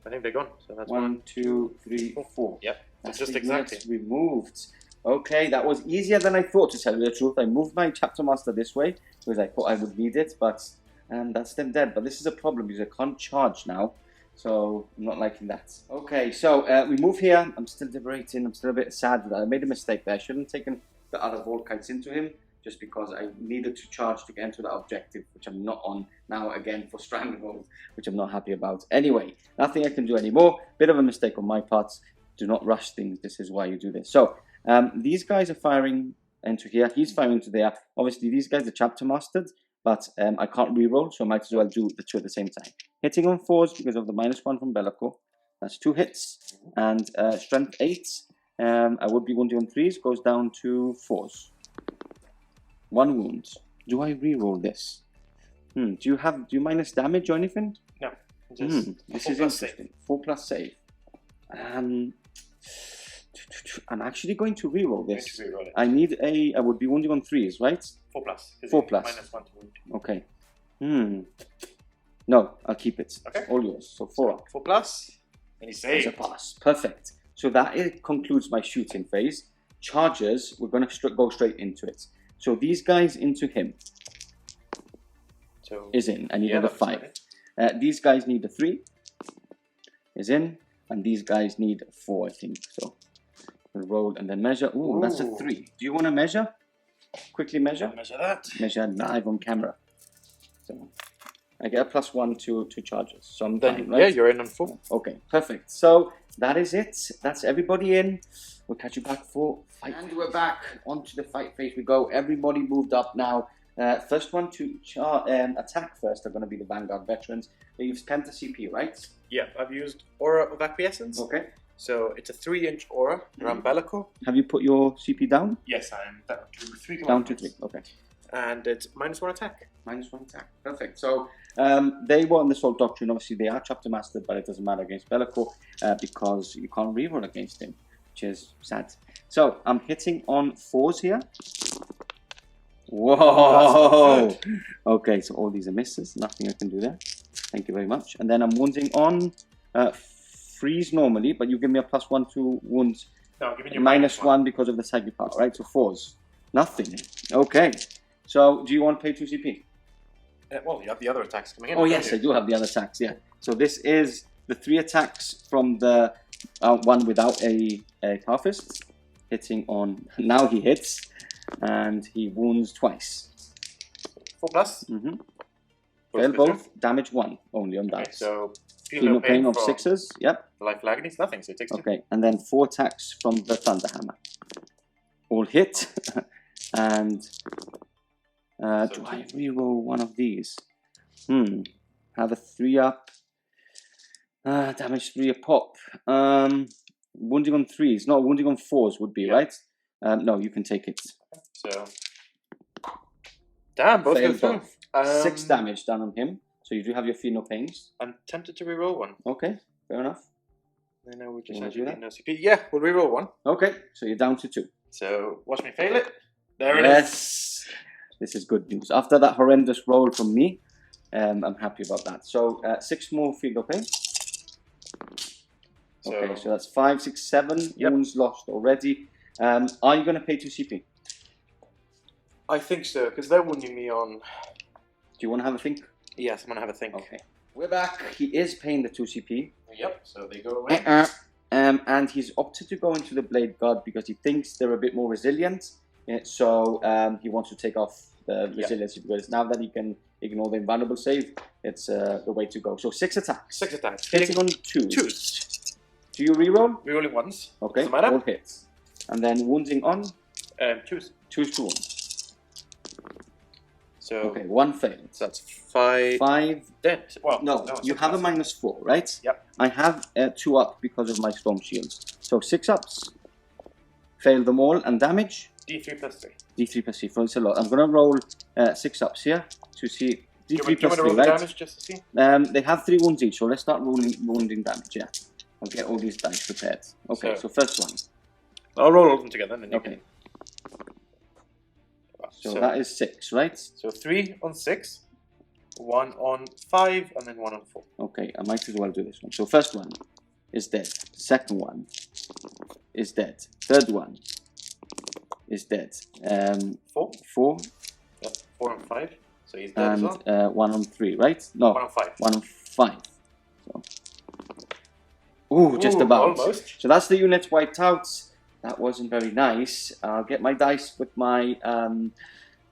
I think they're gone. So that's 1, 2, 3, 4. Yep, That's just the exactly. units removed. Okay, that was easier than I thought, to tell you the truth. I moved my chapter master this way because I thought I would need it, but that's them dead. But this is a problem because I can't charge now, so I'm not liking that. Okay, so we move here. I'm still deliberating. I'm still a bit sad that I made a mistake there. I shouldn't have taken the other Volkites into him, just because I needed to charge to get into that objective, which I'm not on now again for Stranglehold, which I'm not happy about. Anyway, nothing I can do anymore. Bit of a mistake on my part. Do not rush things. This is why you do this. So these guys are firing into here. He's firing to there. Obviously, these guys are chapter mastered, but I can't reroll, so I might as well do the 2 at the same time. Hitting on 4s because of the -1 from Bellico. That's 2 hits. And strength 8. I would be wounding on 3s. Goes down to 4s. 1 wound. Do I reroll this? Do you minus damage or anything? No. Just This is interesting. 4+ save. I'm actually going to reroll this. I need I would be wounding on 3s, right? 4+. 4+. -1 to wound. Okay. No, I'll keep it. Okay. All yours. So 4 up. 4+. And he It's saved. a pass. Perfect. So that concludes my shooting phase. Charges, we're going to go straight into it. So these guys into him So is in. I need yeah, another that's 5. These guys need a 3. Is in. And these guys need a 4, I think. So we'll roll and then measure. Ooh, that's a 3. Do you want to measure? Quickly measure? Measure that. Measure live on camera. So I get a +1 to charges. So I'm Then, fine, right? yeah, you're in on 4. Okay, perfect. So that is it. That's everybody in. We'll catch you back for fight. And we're back onto the fight phase. We go. Everybody moved up now. First one to attack first are going to be the Vanguard veterans. They use Penta CP, right? Yeah, I've used Aura of Acquiescence. Okay. So it's a 3-inch aura around Bellico. Have you put your CP down? Yes, I'm down to 3. Down to 3. Okay. And it's -1 attack. -1 attack. Perfect. So they were on the Assault Doctrine. Obviously, they are chapter mastered, but it doesn't matter against Bellico because you can't reroll against him, which is sad. So I'm hitting on 4s here. Whoa! Okay, so all these are misses. Nothing I can do there. Thank you very much. And then I'm wounding on 3s normally, but you give me a +1 to wounds. No, I'm giving you -1 because of the psychic power, right? So 4s. Nothing. Okay. So do you want to pay 2 CP? Well, you have the other attacks coming in. Oh yes, I do have the other attacks, yeah. So this is the 3 attacks from the one without a power fist. Hitting on, now he hits, and he wounds twice. 4+. Fail both, damage 1 only on that. Okay, so feel no pain of 6s, yep. Life agonies, nothing, so it takes 2. Okay, and then 4 attacks from the Thunderhammer. All hit, and do I reroll one of these? Have a 3 up. Damage 3 a pop. Wounding on 3s. No, wounding on 4s would be, right? No, you can take it. So. Damn, both go through. 6 damage done on him. So you do have your feel no pains. I'm tempted to reroll 1. Okay, fair enough. I know we just actually no CP. Yeah, we'll reroll 1. Okay, so you're down to 2. So watch me fail it. There it is. Yes. This is good news. After that horrendous roll from me, I'm happy about that. So 6 more field no pain. Okay, so that's 5, 6, 7 wounds lost already. Are you going to pay 2 CP? I think so, because they're wounding me on. Do you want to have a think? Yes, I'm going to have a think. Okay. We're back. He is paying the 2 CP. Yep, so they go away. And he's opted to go into the Blade God because he thinks they're a bit more resilient. So he wants to take off the resiliency because now that he can ignore the invulnerable save, it's the way to go. So 6 attacks. 6 attacks. Hitting on 2s. 2s. Do you reroll? Rerolling 1s. Okay, doesn't matter. all hits. And then wounding on? 2s. 2s to wound. So, okay, 1 failed. So that's 5. 5 dead. Well, no you have a -4, right? Yep. I have 2 up because of my storm shields. So 6 ups. Fail them all and damage. D3 +3. D3 +3. So it's a lot. I'm gonna roll 6 ups here to see. D3 +3, right? Damage just to see? They have 3 wounds each, so let's start wounding damage. Yeah. I'll get all these dice prepared. Okay, so first one. I'll roll all of them together and then you can. So that is 6, right? So 3 on 6, 1 on 5, and then 1 on 4. Okay, I might as well do this one. So first one is dead. Second one is dead. Third one is dead. 4? 4. Yep, 4 on 5. So he's dead and, as well. 1 on 3, right? No, 1 on 5. 1 on 5. So. Ooh, just about. Almost. So that's the unit wiped out. That wasn't very nice. I'll get my dice with my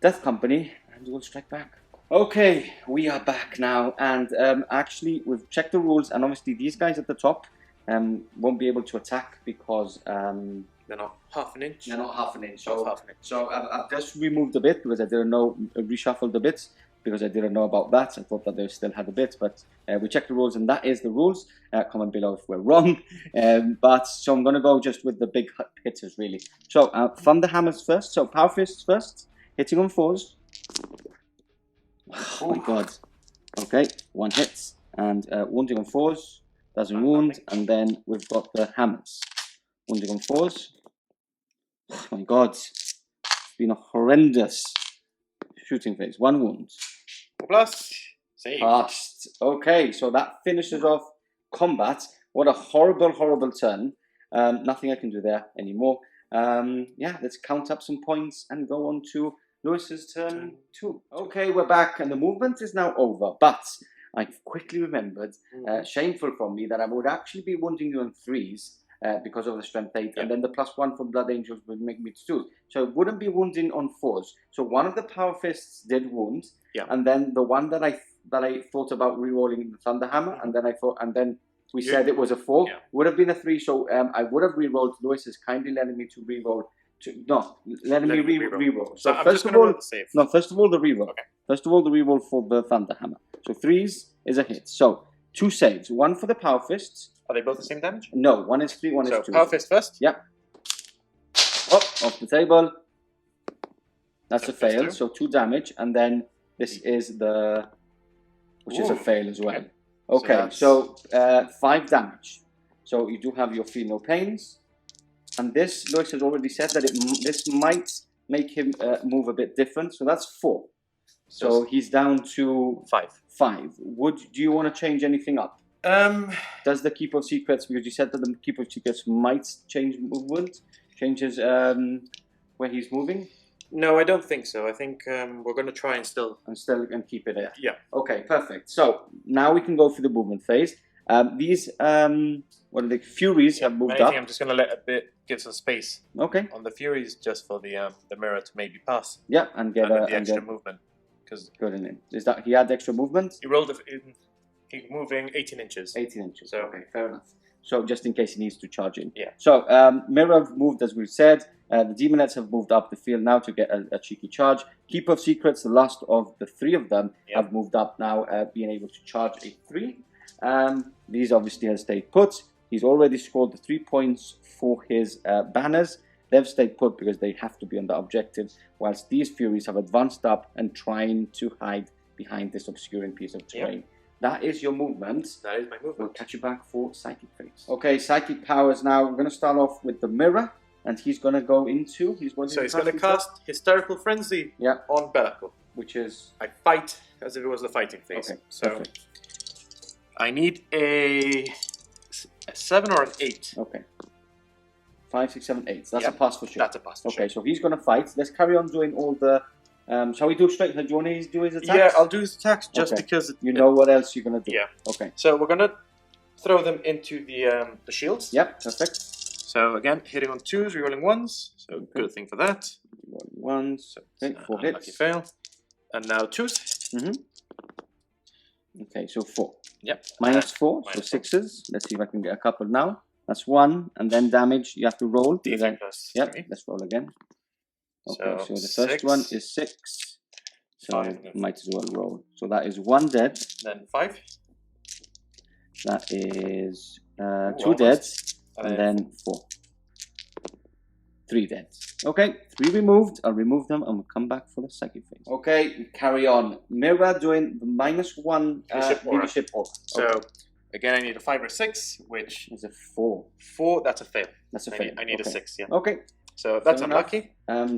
Death Company and we'll strike back. Okay, we are back now, and actually we've checked the rules, and obviously these guys at the top won't be able to attack because they're not half an inch. They're not half an inch. So I've just removed a bit because I didn't know, reshuffled a bit because I didn't know about that. I thought that they still had a bit, but we checked the rules, and that is the rules. Comment below if we're wrong. But so I'm going to go just with the big hitters, really. So Thunderhammers first. So Power Fists first, hitting on 4s. Oh my god. Okay, 1 hit, and wounding on 4s, doesn't wound, and then we've got the hammers. Wounding on 4s. Oh my god. It's been a horrendous shooting phase. 1 wound. Plus, save. Passed. Okay, so that finishes off combat. What a horrible, horrible turn. Nothing I can do there anymore. Yeah, let's count up some points and go on to Lewis's turn 2. Okay, we're back, and the movement is now over, but I quickly remembered, shameful from me, that I would actually be wounding you on 3s because of the strength 8, and then the +1 from Blood Angels would make me 2. So it wouldn't be wounding on 4s. So one of the Power Fists did wound, and then the one that I thought about re-rolling the Thunderhammer, and then we said it was a 4, would have been a 3. So I would have re-rolled. Lewis is kindly letting me to re-roll. Letting me re-roll. So first of all, the re-roll. Okay. First of all, the re-roll for the Thunderhammer. So 3s is a hit. So 2 saves. 1 for the Power Fists. Are they both the same damage? No, 1 is 3, 1 is 2. So Power Fist first? Yep. Off the table. That's a fail. So 2 damage, and then This is the... which is a Ooh, fail as well. okay. Okay, So so 5 damage. So you do have your Feel No Pains. And this, Lewis has already said that this might make him move a bit different. So that's 4. So he's down to 5. Do you want to change anything up? Does the Keep of Secrets, because you said that the Keep of Secrets might change movement, changes where he's moving? No, I don't think so. I think we're going to try and still keep it there. Yeah. Okay, perfect. So now we can go through the movement phase. These what are the Furies have moved up. I'm just going to let a bit give some space. Okay. On the Furies, just for the mirror to maybe pass. Yeah, and get the extra movement. Because good in it. Is that he had extra movement? He rolled he's moving 18 inches. 18 inches. So okay, fair enough. So just in case he needs to charge in. Yeah. So mirror have moved as we've said. The Demonettes have moved up the field now to get a cheeky charge. Keep of Secrets, the last of the 3 of them, have moved up now, being able to charge a 3. These obviously have stayed put. He's already scored the 3 points for his banners. They've stayed put because they have to be on the objective, whilst these Furies have advanced up and trying to hide behind this obscuring piece of terrain. That is your movement. That is my movement. We'll catch you back for Psychic phase. Okay, Psychic powers now. We're going to start off with the mirror, and he's going to go into... he's going to cast Hysterical Frenzy on Bellicle. Which is... I fight as if it was the fighting phase. Okay, so perfect. I need a 7 or an 8. Okay. 5, 6, 7, 8. That's a pass for sure. That's a pass for sure. Okay, so he's going to fight. Let's carry on doing all the... shall we do straight? Do you want to do his attacks? Yeah, I'll do his attacks just because... you know what else you're going to do. Yeah. Okay. So we're going to throw them into the shields. Yep, perfect. So again, hitting on 2s, rerolling 1s. So good thing for that. Rerolling 1s. Okay, 4 hits. Lucky fail. And now 2s. Okay, so 4. Yep. Minus 4, so 6s. Let's see if I can get a couple now. That's 1, and then damage you have to roll. D3 plus 3. Yep, let's roll again. Okay, so the first 6. one is 6. So 5. might as well roll. So that is 1 dead. Then 5. That is 2 dead. And then 4. 3 dead. Okay, 3 removed. I'll remove them and we'll come back for the second phase. Okay, carry on. Mirror doing the -1 leadership aura. So again, I need a 5 or 6, which is a 4. 4, that's a fail. That's a fail. I need a 6, yeah. Okay. So that's unlucky.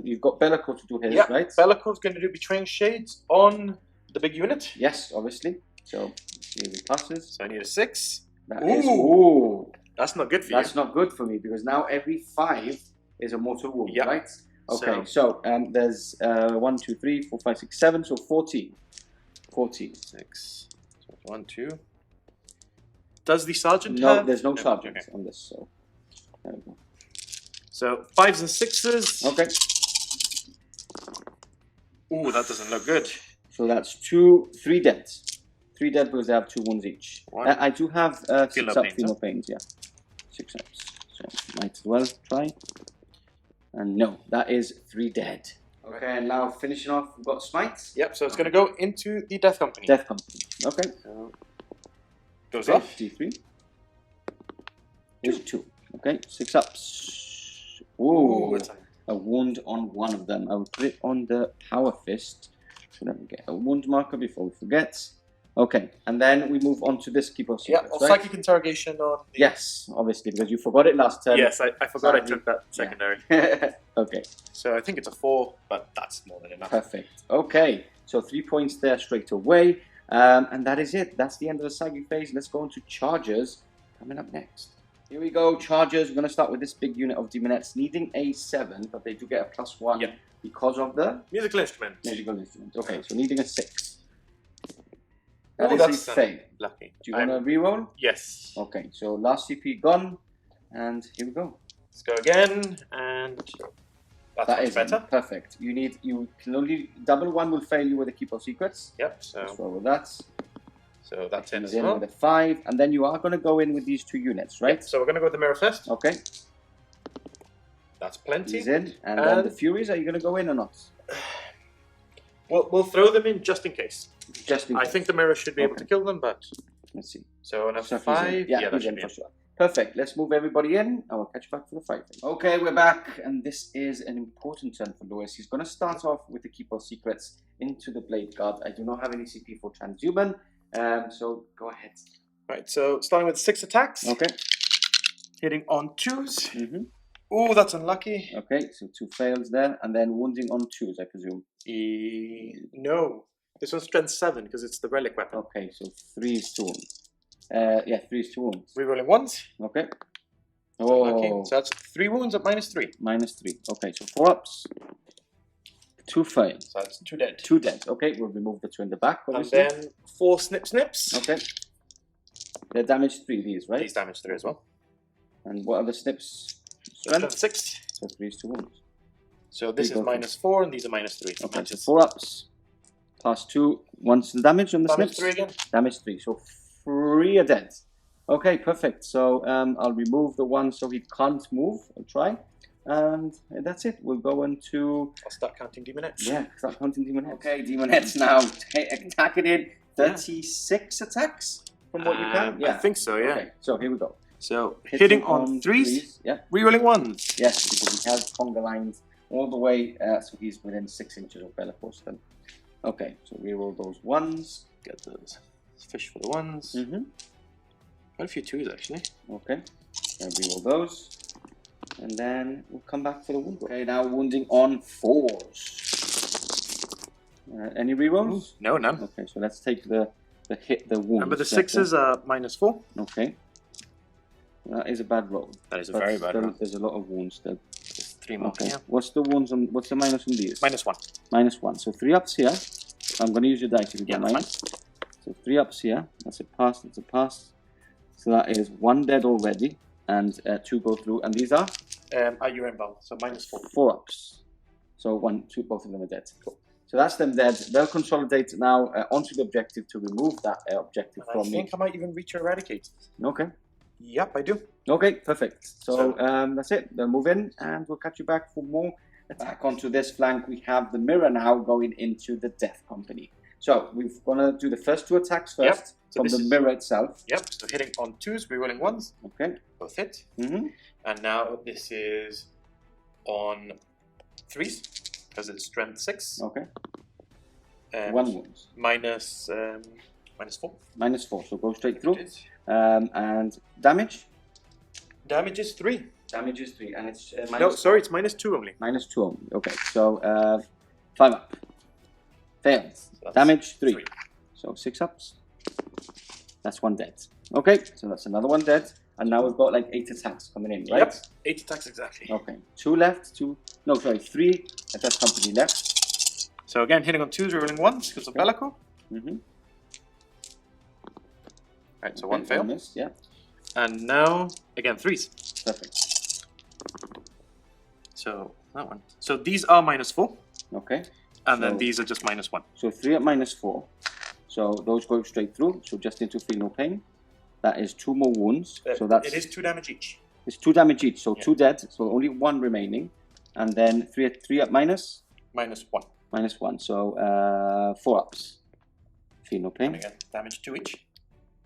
You've got Bellicle to do his, right? Bellicle's going to do Betraying Shades on the big unit. Yes, obviously. So here he passes. So I need a 6. That is, ooh. That's not good for you. That's not good for me because now every 5 is a mortal wound, right? Okay, so there's 1, 2, 3, 4, 5, 6, 7, so 14. 14. 6. So 1, 2. Does the sergeant No, have? there's no sergeant on this, so there we go. So 5s and 6s. Okay. Ooh, that doesn't look good. So that's 3 dead. 3 dead because they have 2 wounds each. I do have 6 up Feel No Pains, yeah. 6 ups. So might as well try. And no, that is 3 dead. Okay, and now finishing off, we've got Smite. Yep, so it's going to go into the Death Company. Death Company. Okay. So goes off. D3. Here's 2. Okay, 6 ups. Ooh, a wound on one of them. I will put it on the Power Fist. So let me get a wound marker before we forget. Okay, and then we move on to this Keep of Secrets, right? Psychic Interrogation on the... Yes, obviously, because you forgot it last turn. Yes, I forgot I took that secondary. Okay. So I think it's a 4, but that's more than enough. Perfect. Okay, so 3 points there straight away. And that is it. That's the end of the Psychic phase. Let's go on to Chargers coming up next. Here we go, Chargers. We're going to start with this big unit of Demonettes needing a 7, but they do get a +1 because of the... Musical Instrument. Musical Instrument. Okay, so needing a 6. That's a fail. Lucky. Do you want to reroll? Yes. Okay, so last CP gone, and here we go. Let's go again, and that is better. Perfect. You can only double 1 will fail you with a Keep of Secrets. Yep. So let's roll with that. So that's in as in well. With a 5, and then you are going to go in with these 2 units, right? Yep. So we're going to go with the Mirror first. Okay. That's plenty. He's in, and then the Furies. Are you going to go in or not? We'll throw them in just in case. Just in case. I think the Mirror should be able to kill them, but let's see. So on a 5, yeah, that should be for sure. Perfect. Let's move everybody in, and we'll catch you back for the fight. Okay, we're back, and this is an important turn for Lewis. He's going to start off with the Keeper of Secrets into the Blade Guard. I do not have any CP for Transhuman, so go ahead. Right, so starting with 6 attacks. Okay. Hitting on 2s. Oh, that's unlucky. Okay, so 2 fails there, and then wounding on 2s, I presume. No. This one's strength 7 because it's the relic weapon. Okay, so 3 is 2 wounds. 3 is 2 wounds. Rerolling 1s. Okay. Unlucky. So that's 3 wounds at -3. -3. Okay, so 4 ups. 2 fails. So that's 2 dead. 2 dead. Okay, we'll remove the 2 in the back, obviously. And then 4 snips. Okay. They're damage 3, these, right? These damage 3 as well. And what are the snips? Strength 6. So 3 is 2 wounds. So this is -4 and these are -3. So okay, so 4 ups. Plus 2. Once the damage on the damage snips. 3 again. Damage 3. So 3 are dead. Okay, perfect. So I'll remove the one so he can't move. I'll try. And that's it. We'll go into... I'll start counting demon heads. Yeah, start counting demon heads. Okay, demon heads now. Attacking in 36 attacks from what you can. Yeah, I think so, yeah. Okay, so here we go. So hitting on 3s. Yeah. Rerolling 1s. Yes, because he has conga lines all the way, so he's within 6 inches of Bellaforce then. Okay, so reroll those 1s. Get those fish for the 1s. Quite a few 2s actually. Okay, and reroll those. And then we'll come back for the wound. Okay, now wounding on 4s. Any rerolls? No, none. Okay, so let's take the wound. Remember the 6s are -4. Okay. That is a bad roll. That is a very bad roll. There's a lot of wounds still. There's 3 more. Okay. Yeah. What's the wounds on? What's the minus on these? -1. -1. So 3 ups here. I'm going to use your dice if you don't mind. So 3 ups here. That's a pass. That's a pass. So that is 1 dead already, and 2 go through. And these are? You're involved. So -4. 4 ups. So 1, 2, both of them are dead. Cool. So that's them dead. They'll consolidate now onto the objective to remove that objective and from me. I think I might even reach Eradicate. Okay. Yep, I do. Okay, perfect. So that's it. They'll move in, and we'll catch you back for more attack. Onto this flank, we have the mirror now going into the Death Company. So we're gonna do the first 2 attacks first from the mirror itself. Yep. So hitting on 2s, rerolling 1s. Okay. Both hit. And now this is on 3s because it's strength 6. Okay. 1 wound. -4. -4. So go straight through. And damage. Damage is 3. Damage is 3, and it's no, sorry, it's -2 only. -2 only. Okay, so 5 up. Fails. So damage 3. So 6 ups. That's 1 dead. Okay, so that's another 1 dead, and now we've got like 8 attacks coming in, right? Yep, 8 attacks exactly. Okay, 2 left. 3 at that company left. So again, hitting on 2s, rolling 1s because of Bellico. Right, so 1 fail. Missed, yeah. And now again 3s. Perfect. So that one. So these are -4. Okay. And then these are just -1. So 3 at -4. So those go straight through. So just into feel no pain. That is 2 more wounds. So that's it is 2 damage each. It's 2 damage each. So 2 dead. So only 1 remaining. And then 3 at minus. -1. -1. So 4 ups. Feel no pain. And again, damage 2 each.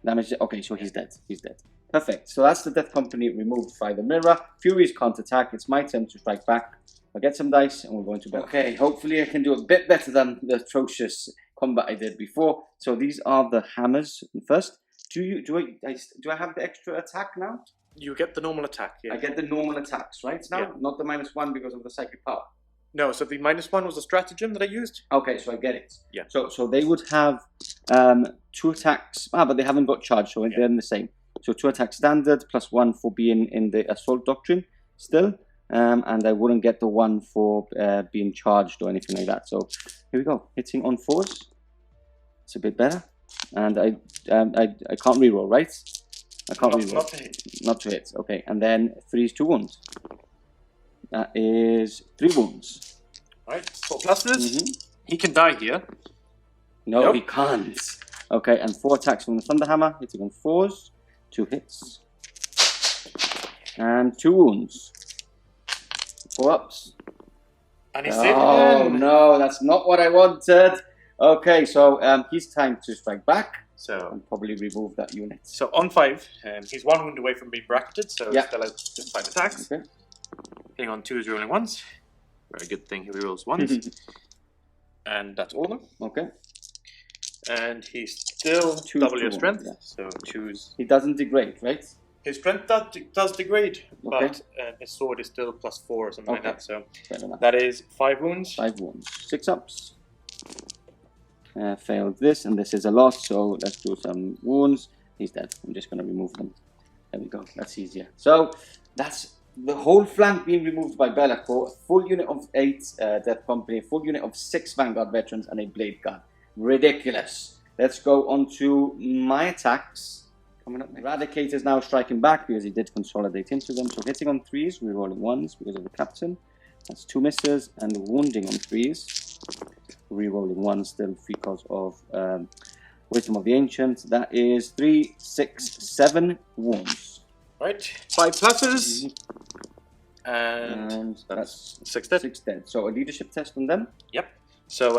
Damage. Okay, so he's dead. He's dead. Perfect. So that's the Death Company removed by the mirror. Furies can't attack. It's my turn to strike back. I'll get some dice and we're going to battle. Okay, hopefully I can do a bit better than the atrocious combat I did before. So these are the hammers first. Do I have the extra attack now? You get the normal attack, yeah. I get the normal attacks, right? Now, yeah. Not the -1 because of the psychic power. No, so the -1 was a stratagem that I used. Okay, so I get it. Yeah. So they would have 2 attacks, but they haven't got charged, so they're the same. So 2 attacks standard, +1 for being in the assault doctrine still. And I wouldn't get the 1 for being charged or anything like that. So here we go, hitting on 4s. It's a bit better. And I can't reroll, right? I can't reroll. Not to hit. Not to hit. Okay, and then 3 to wounds. That is 3 wounds. Right, 4 pluses. He can die here. No, nope. He can't. Okay, and 4 attacks from the Thunderhammer, hitting on 4s. 2 hits. And 2 wounds. 4 ups. And he's no, that's not what I wanted. Okay, so he's time to strike back. So and probably remove that unit. So on 5, he's 1 wound away from being bracketed, so Yeah. still out just 5 attacks. Okay. Hitting on 2s, rolling 1s. Very good thing he rolls 1s. And that's all of them. Okay. And he's still Choose double to your wound, strength, yeah. so choose. He doesn't degrade, right? His strength does degrade, Okay. but his sword is still +4 or something like Okay. that. So Fair enough. that is 5 wounds. 5 wounds. 6 ups. Failed this, and this is a loss, so let's do some wounds. He's dead. I'm just going to remove them. There we go. That's easier. So that's the whole flank being removed by Be'lakor. A full unit of 8 Death Company, a full unit of 6 Vanguard veterans, and a Blade Guard. Ridiculous. Let's go on to my attacks. Coming up next. Eradicator is now striking back because he did consolidate into them. So hitting on 3s, rerolling 1s because of the captain. That's 2 misses, and wounding on 3s. Rerolling 1 still because of Wisdom of the Ancient. That is 3, 6, 7 wounds. Right, 5 pluses. And that's 6 dead. 6 dead. So a leadership test on them. Yep. So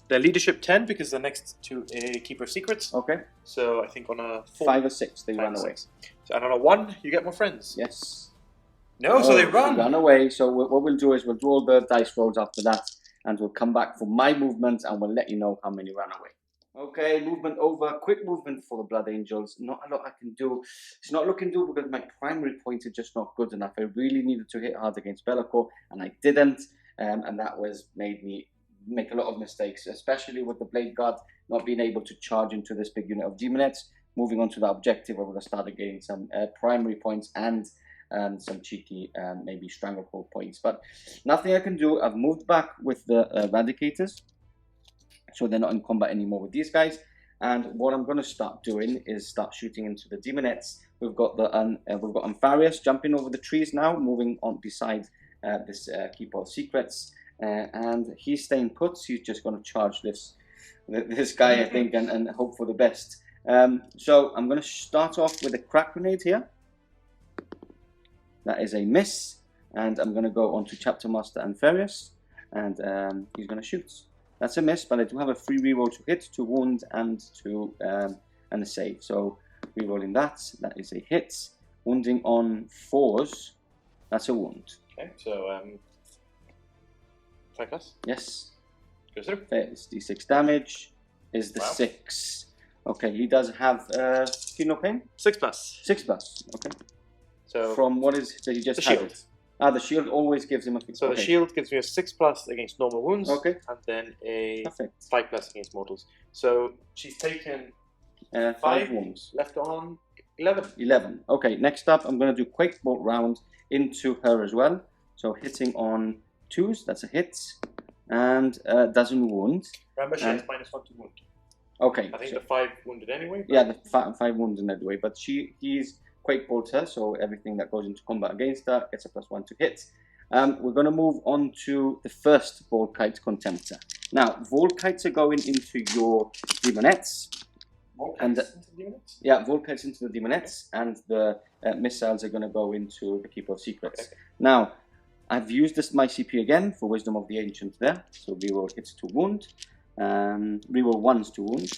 the leadership 10 because they're next to a Keeper of Secrets. Okay. So I think on a 4, 5 or 6 they 5 run or away. 6. So, and on a 1 you get more friends. Yes. No, so they run. They run away. So what we'll do is we'll do all the dice rolls after that, and we'll come back for my movement, and we'll let you know how many ran away. Okay, movement over. Quick movement for the Blood Angels. Not a lot I can do. It's not looking good because my primary points are just not good enough. I really needed to hit hard against Be'lakor, and I didn't. And that made me make a lot of mistakes, especially with the Blade Guard not being able to charge into this big unit of Demonettes. Moving on to the objective, we're going to start getting some primary points and some cheeky maybe stranglehold points. But nothing I can do. I've moved back with the Eradicators, so they're not in combat anymore with these guys. And what I'm going to start doing is start shooting into the Demonettes. We've got Ampharius jumping over the trees now, moving on beside this Keeper of Secrets, and he's staying put. He's just going to charge this guy, I think, and hope for the best. So I'm going to start off with a crack grenade here. That is a miss, and I'm going to go on to Chapter Master Ampharius, and he's going to shoot. That's a miss, but I do have a free reroll to hit, to wound, and a save. So rerolling that is a hit. Wounding on 4s, that's a wound. Okay, so 5 plus. Yes. Goes through. It's d6 damage. Is the 6. Okay, he does have feel no pain. 6 plus. 6 plus. Okay. So from what is so he just the had shield. It. The shield always gives him a. So the shield gives me a 6 plus against normal wounds. Okay. And then a Perfect. 5 plus against mortals. So she's taken 5 wounds. Left on 11. 11. Okay. Next up, I'm going to do Quake Bolt round into her as well. So hitting on 2s, that's a hit, and doesn't wound. Remember, she has -1 to wound. Okay. I think the 5 wounded anyway. Yeah, the 5 wounds in that way, but he's Quake Bolt her, so everything that goes into combat against her gets a +1 to hit. We're going to move on to the first Volkite Contemptor. Now, Volkites are going into your Demonettes. Yeah, Volkites into the Demonettes, and the missiles are going to go into the Keeper of Secrets. Okay. Now, I've used my CP again for Wisdom of the Ancient there, so reroll hits to wound. Reroll 1s to wound.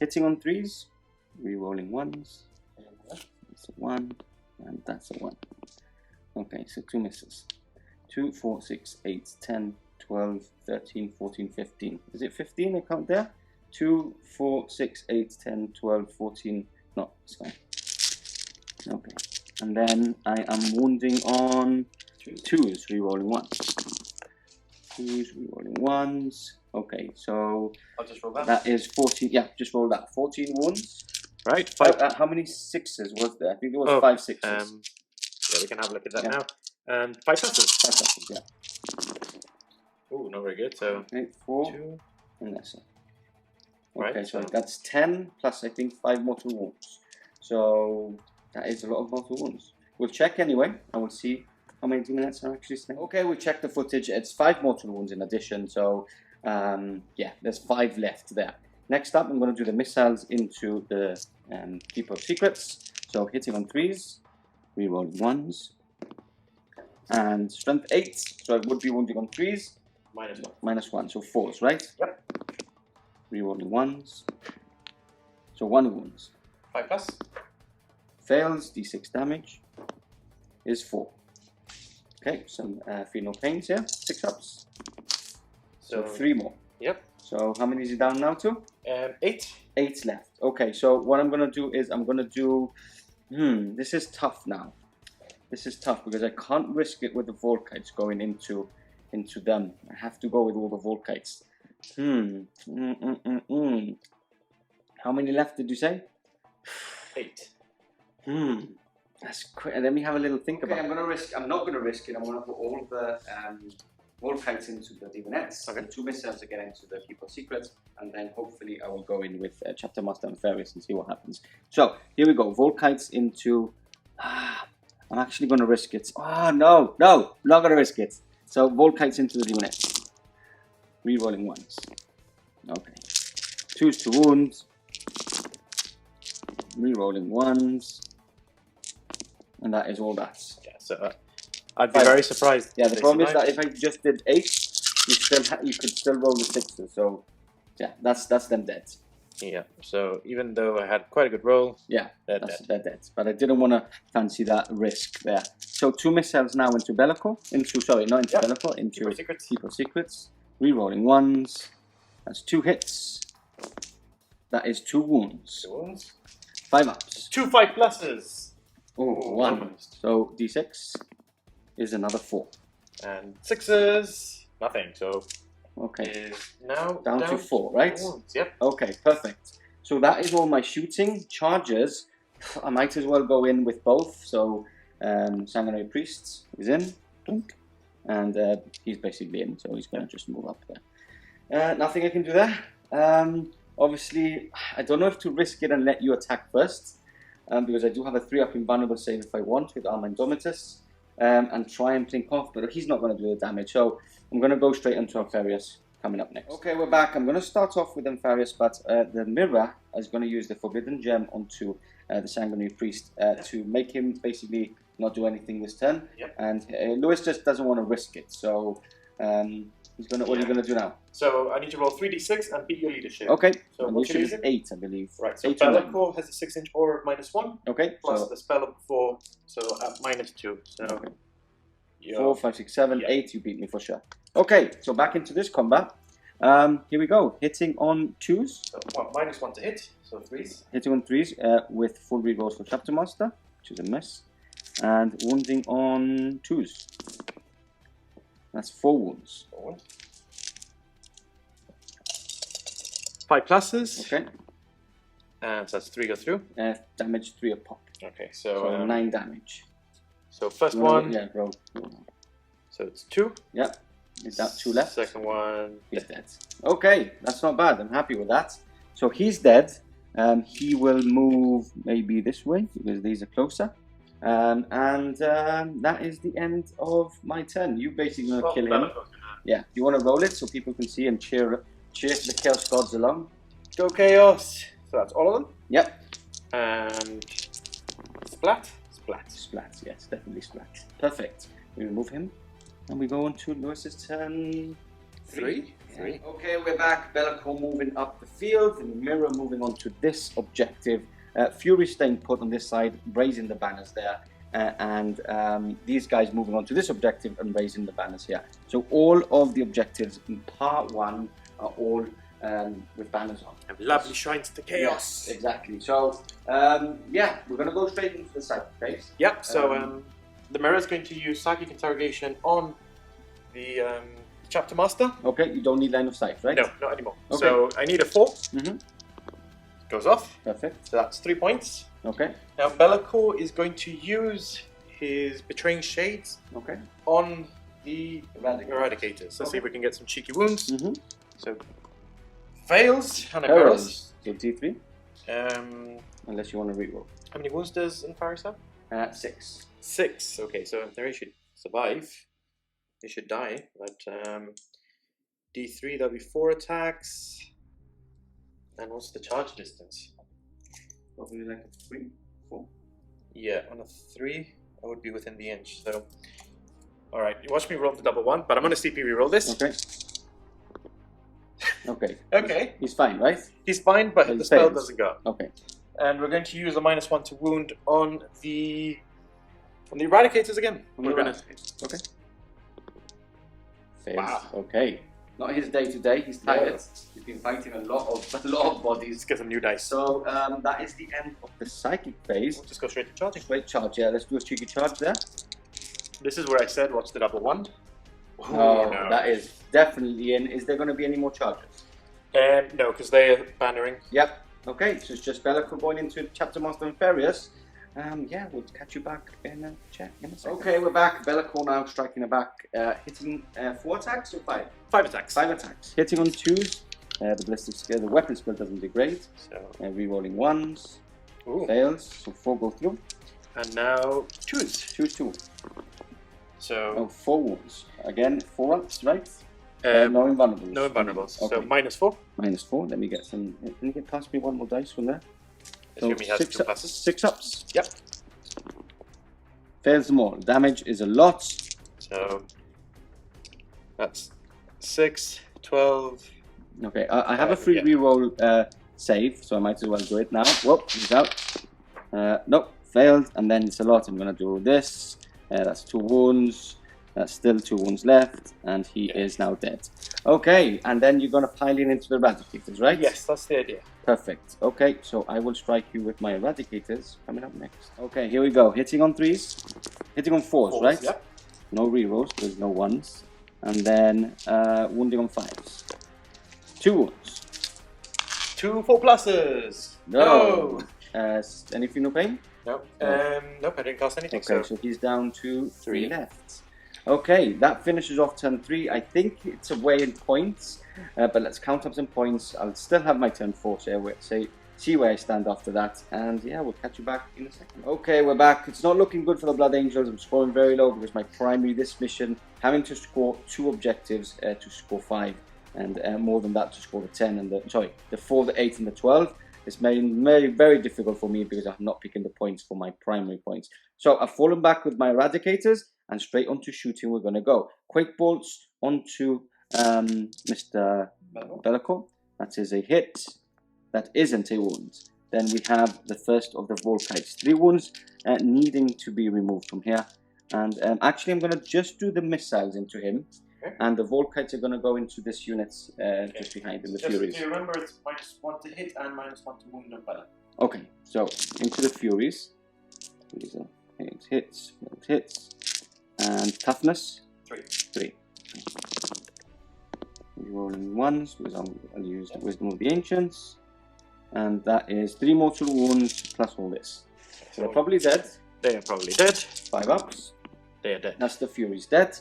Hitting on 3s, rerolling 1s. That's a 1, and that's a 1. Okay, so 2 misses. 2, 4, 6, 8, 10, 12, 13, 14, 15. Is it 15 I count there? 2, 4, 6, 8, 10, 12, 14. No, it's fine. Okay. And then I am wounding on 2s, rerolling 1s. 2s, rerolling 1s. Okay, so I'll just roll that. That is 14. Yeah, just roll that. 14 wounds. Right. 5. How many 6s was there? I think there was 5 6s. Yeah, we can have a look at that now. And 5 pluses. 5 pluses, yeah. Ooh, not very good. So 8, 4, 2, and that's it. Right, Okay, so that's 10 plus I think 5 mortal wounds. So that is a lot of mortal wounds. We'll check anyway, and we'll see how many Demonettes are actually staying. Okay, we checked the footage. It's 5 mortal wounds in addition. So yeah, there's 5 left there. Next up, I'm going to do the missiles into the Keeper of Secrets. So hitting on 3s, rerolling 1s, and strength 8. So I would be wounding on 3s. -1. -1, so 4s, right? Yep. Rerolling 1s. So 1 wounds. 5+. Fails, d6 damage is 4. Okay, some feel no pains here. 6 ups. So 3 more. Yep. So how many is he down now to? 8. 8 left. Okay, so what I'm gonna do is I'm gonna do. This is tough now. This is tough because I can't risk it with the Volkites going into them. I have to go with all the Volkites. How many left did you say? 8. That's quick. Let me have a little think about it. I'm not gonna risk it. I'm gonna put all the Volkites into the Demonettes. Okay. The 2 missiles again into the Keeper of Secrets, and then hopefully I will go in with Chapter Master and Farius and see what happens. So here we go. Volkites into. I'm actually gonna risk it. No, I'm not gonna risk it. So Volkites into the Demonettes. Rerolling 1s. Okay. 2s to wounds. Rerolling 1s. And that is all that. Yeah, so I'd be very surprised. Yeah, the problem is that if I just did 8, you could still roll the 6s. So yeah, that's them dead. Yeah. So even though I had quite a good roll, Yeah, they're they're dead. But I didn't want to fancy that risk there. So 2 missiles now into Bellico. Not into Bellico, into Keeper of Secrets. Rerolling 1s. That's 2 hits. That is 2 wounds. 2 wounds. 5 ups. 2 5+. Oh, 1. So d6 is another 4. And 6s, nothing. So Okay. is now Down to 4, right? 4 wounds. Yep. Okay, perfect. So that is all my shooting. Charges, I might as well go in with both. So Sanguinary Priest is in. And he's basically in, so he's going to just move up there. Nothing I can do there. Obviously, I don't know if to risk it and let you attack first. Because I do have a 3-up invulnerable save if I want with Arma Indomitus, and try and blink off, but he's not going to do the damage, so I'm going to go straight into Ampharius coming up next. Okay, we're back. I'm going to start off with Ampharius, but the mirror is going to use the Forbidden Gem onto the Sanguinary Priest to make him basically not do anything this turn, and Lewis just doesn't want to risk it, so he's going to. What are you going to do now? So I need to roll 3d6 and beat your leadership. Okay, So and what's your leadership is 8, I believe. Right, so 8 or 9. Bellico has a 6-inch aura of -1. Okay, Plus so the spell of before, so at -2. So okay. you're 4, 5, 6, 7, Yeah. 8, you beat me for sure. Okay, so back into this combat. Here we go. Hitting on 2s. So, -1 to hit, so 3s. Hitting on 3s with full rerolls for Chapter Master, which is a miss. And wounding on 2s. That's 4 wounds. 5+. Okay. And so that's 3 go through. Damage 3 a pop. Okay, So 9 damage. So first You wanna- one, Yeah, roll. so it's 2. Yeah. Is that 2 left? Second one, He's dead. Okay, that's not bad. I'm happy with that. So he's dead. He will move maybe this way because these are closer. That is the end of my turn. You basically gonna kill him. Yeah. You want to roll it so people can see and cheer the Chaos Gods along. Go Chaos. So that's all of them. Yep. And splat. Splat. Yes, definitely splat. Perfect. We remove him, and we go on to Lewis's turn. 3. Okay, we're back. Bellico moving up the field, and Mirror moving on to this objective. Fury staying put on this side, raising the banners there, and these guys moving on to this objective and raising the banners here. So all of the objectives in part 1 are all with banners on. And lovely shrines to Chaos. Yes, exactly. So yeah, we're gonna go straight into the side phase. Yep. So the mirror is going to use psychic interrogation on the chapter master. Okay, you don't need line of sight, right? No, not anymore. Okay. So I need a 4. Mm-hmm. Goes off. Perfect. So that's 3 points. Okay. Now Bellico is going to use his Betraying Shades Okay. on the Eradicators. So see if we can get some cheeky wounds. Mm-hmm. So fails and it barrels. So T3, unless you want to reroll. How many wounds does Infaris have? 6. 6. Okay, so they should survive. They should die. But D3, that'll be 4 attacks. And what's the charge distance? Probably like a 3, 4. Yeah, on a 3, I would be within the inch. So, all right, you watch me roll the double 1, but I'm gonna CP reroll this. Okay. Okay. Okay. He's fine, right? He's fine, but He the spell fails. doesn't go. Okay. And we're going to use a -1 to wound on the Eradicators again. On We're the gonna. Eradicators. Okay. Fails. Wow. Okay. Not his day to day. He's tired. He's been fighting a lot of bodies. Let's get some new dice. So that is the end of the psychic phase. We'll just go straight to charging. Straight charge. Yeah. Let's do a cheeky charge there. This is where I said, watch the double one. Oh, no. That is definitely in. Is there going to be any more charges? No, because they're bannering. Yep. Okay, so it's just Bellico going into Chapter Master Nefarious. Yeah, we'll catch you back in a second. Okay, we're back. Bellico now striking a back, hitting 4 attacks or 5? 5 attacks. 5 attacks. Hitting on 2s. The ballistic skill, the weapon skill doesn't degrade. So re-rolling 1s. Ooh. Fails, so 4 go through. And now 2s. 2. So 4 wounds. Again, 4 ups, right? No invulnerables. No invulnerables. Okay. So -4. -4. Let me get some. Can you get past me one more dice from there? So Assume he has 2 pluses. 6 ups. Yep. Fails them all. Damage is a lot. So that's 6, 12. Okay, I have a free reroll save, so I might as well do it now. Whoop, he's out. Nope, failed, and then it's a lot. I'm gonna do this. That's 2 wounds. That's still 2 wounds left, and he is now dead. Okay, and then you're gonna pile in into the Eradicators, right? Yes, that's the idea. Perfect. Okay, so I will strike you with my Eradicators coming up next. Okay, here we go. Hitting on 3s, hitting on 4s, right? Yep. No rerolls, there's no 1s. And then wounding on 5s. 2 wounds. 2 4 pluses. No. Anything no pain? Nope. Nope, I didn't cast anything. Okay, so he's down to 3 left. Okay, that finishes off turn 3. I think it's away in points, but let's count up some points. I'll still have my turn 4, so see where I stand after that, and yeah, we'll catch you back in a second. Okay, we're back. It's not looking good for the Blood Angels. I'm scoring very low because my primary this mission, having to score 2 objectives to score 5, and more than that to score the 10 and the 4, the 8, and the 12. It's made very difficult for me because I'm not picking the points for my primary points. So I've fallen back with my Eradicators, and straight onto shooting we're going to go. Quake Bolts onto Mr. Bellico. That is a hit. That isn't a wound. Then we have the first of the Volkites. 3 wounds needing to be removed from here. And actually I'm going to just do the missiles into him. Okay. And the Volkites are going to go into this unit just behind in the Furies. Just remember it's -1 to hit and -1 to wound and battle. Okay, so into the Furies. These are 8 hits, 8 hits. And toughness? 3. Rolling 1s, because I'll use the Wisdom of the Ancients. And that is 3 mortal wounds plus all this. So they're probably dead. They are probably dead. 5 ups. They are dead. That's the Furies dead.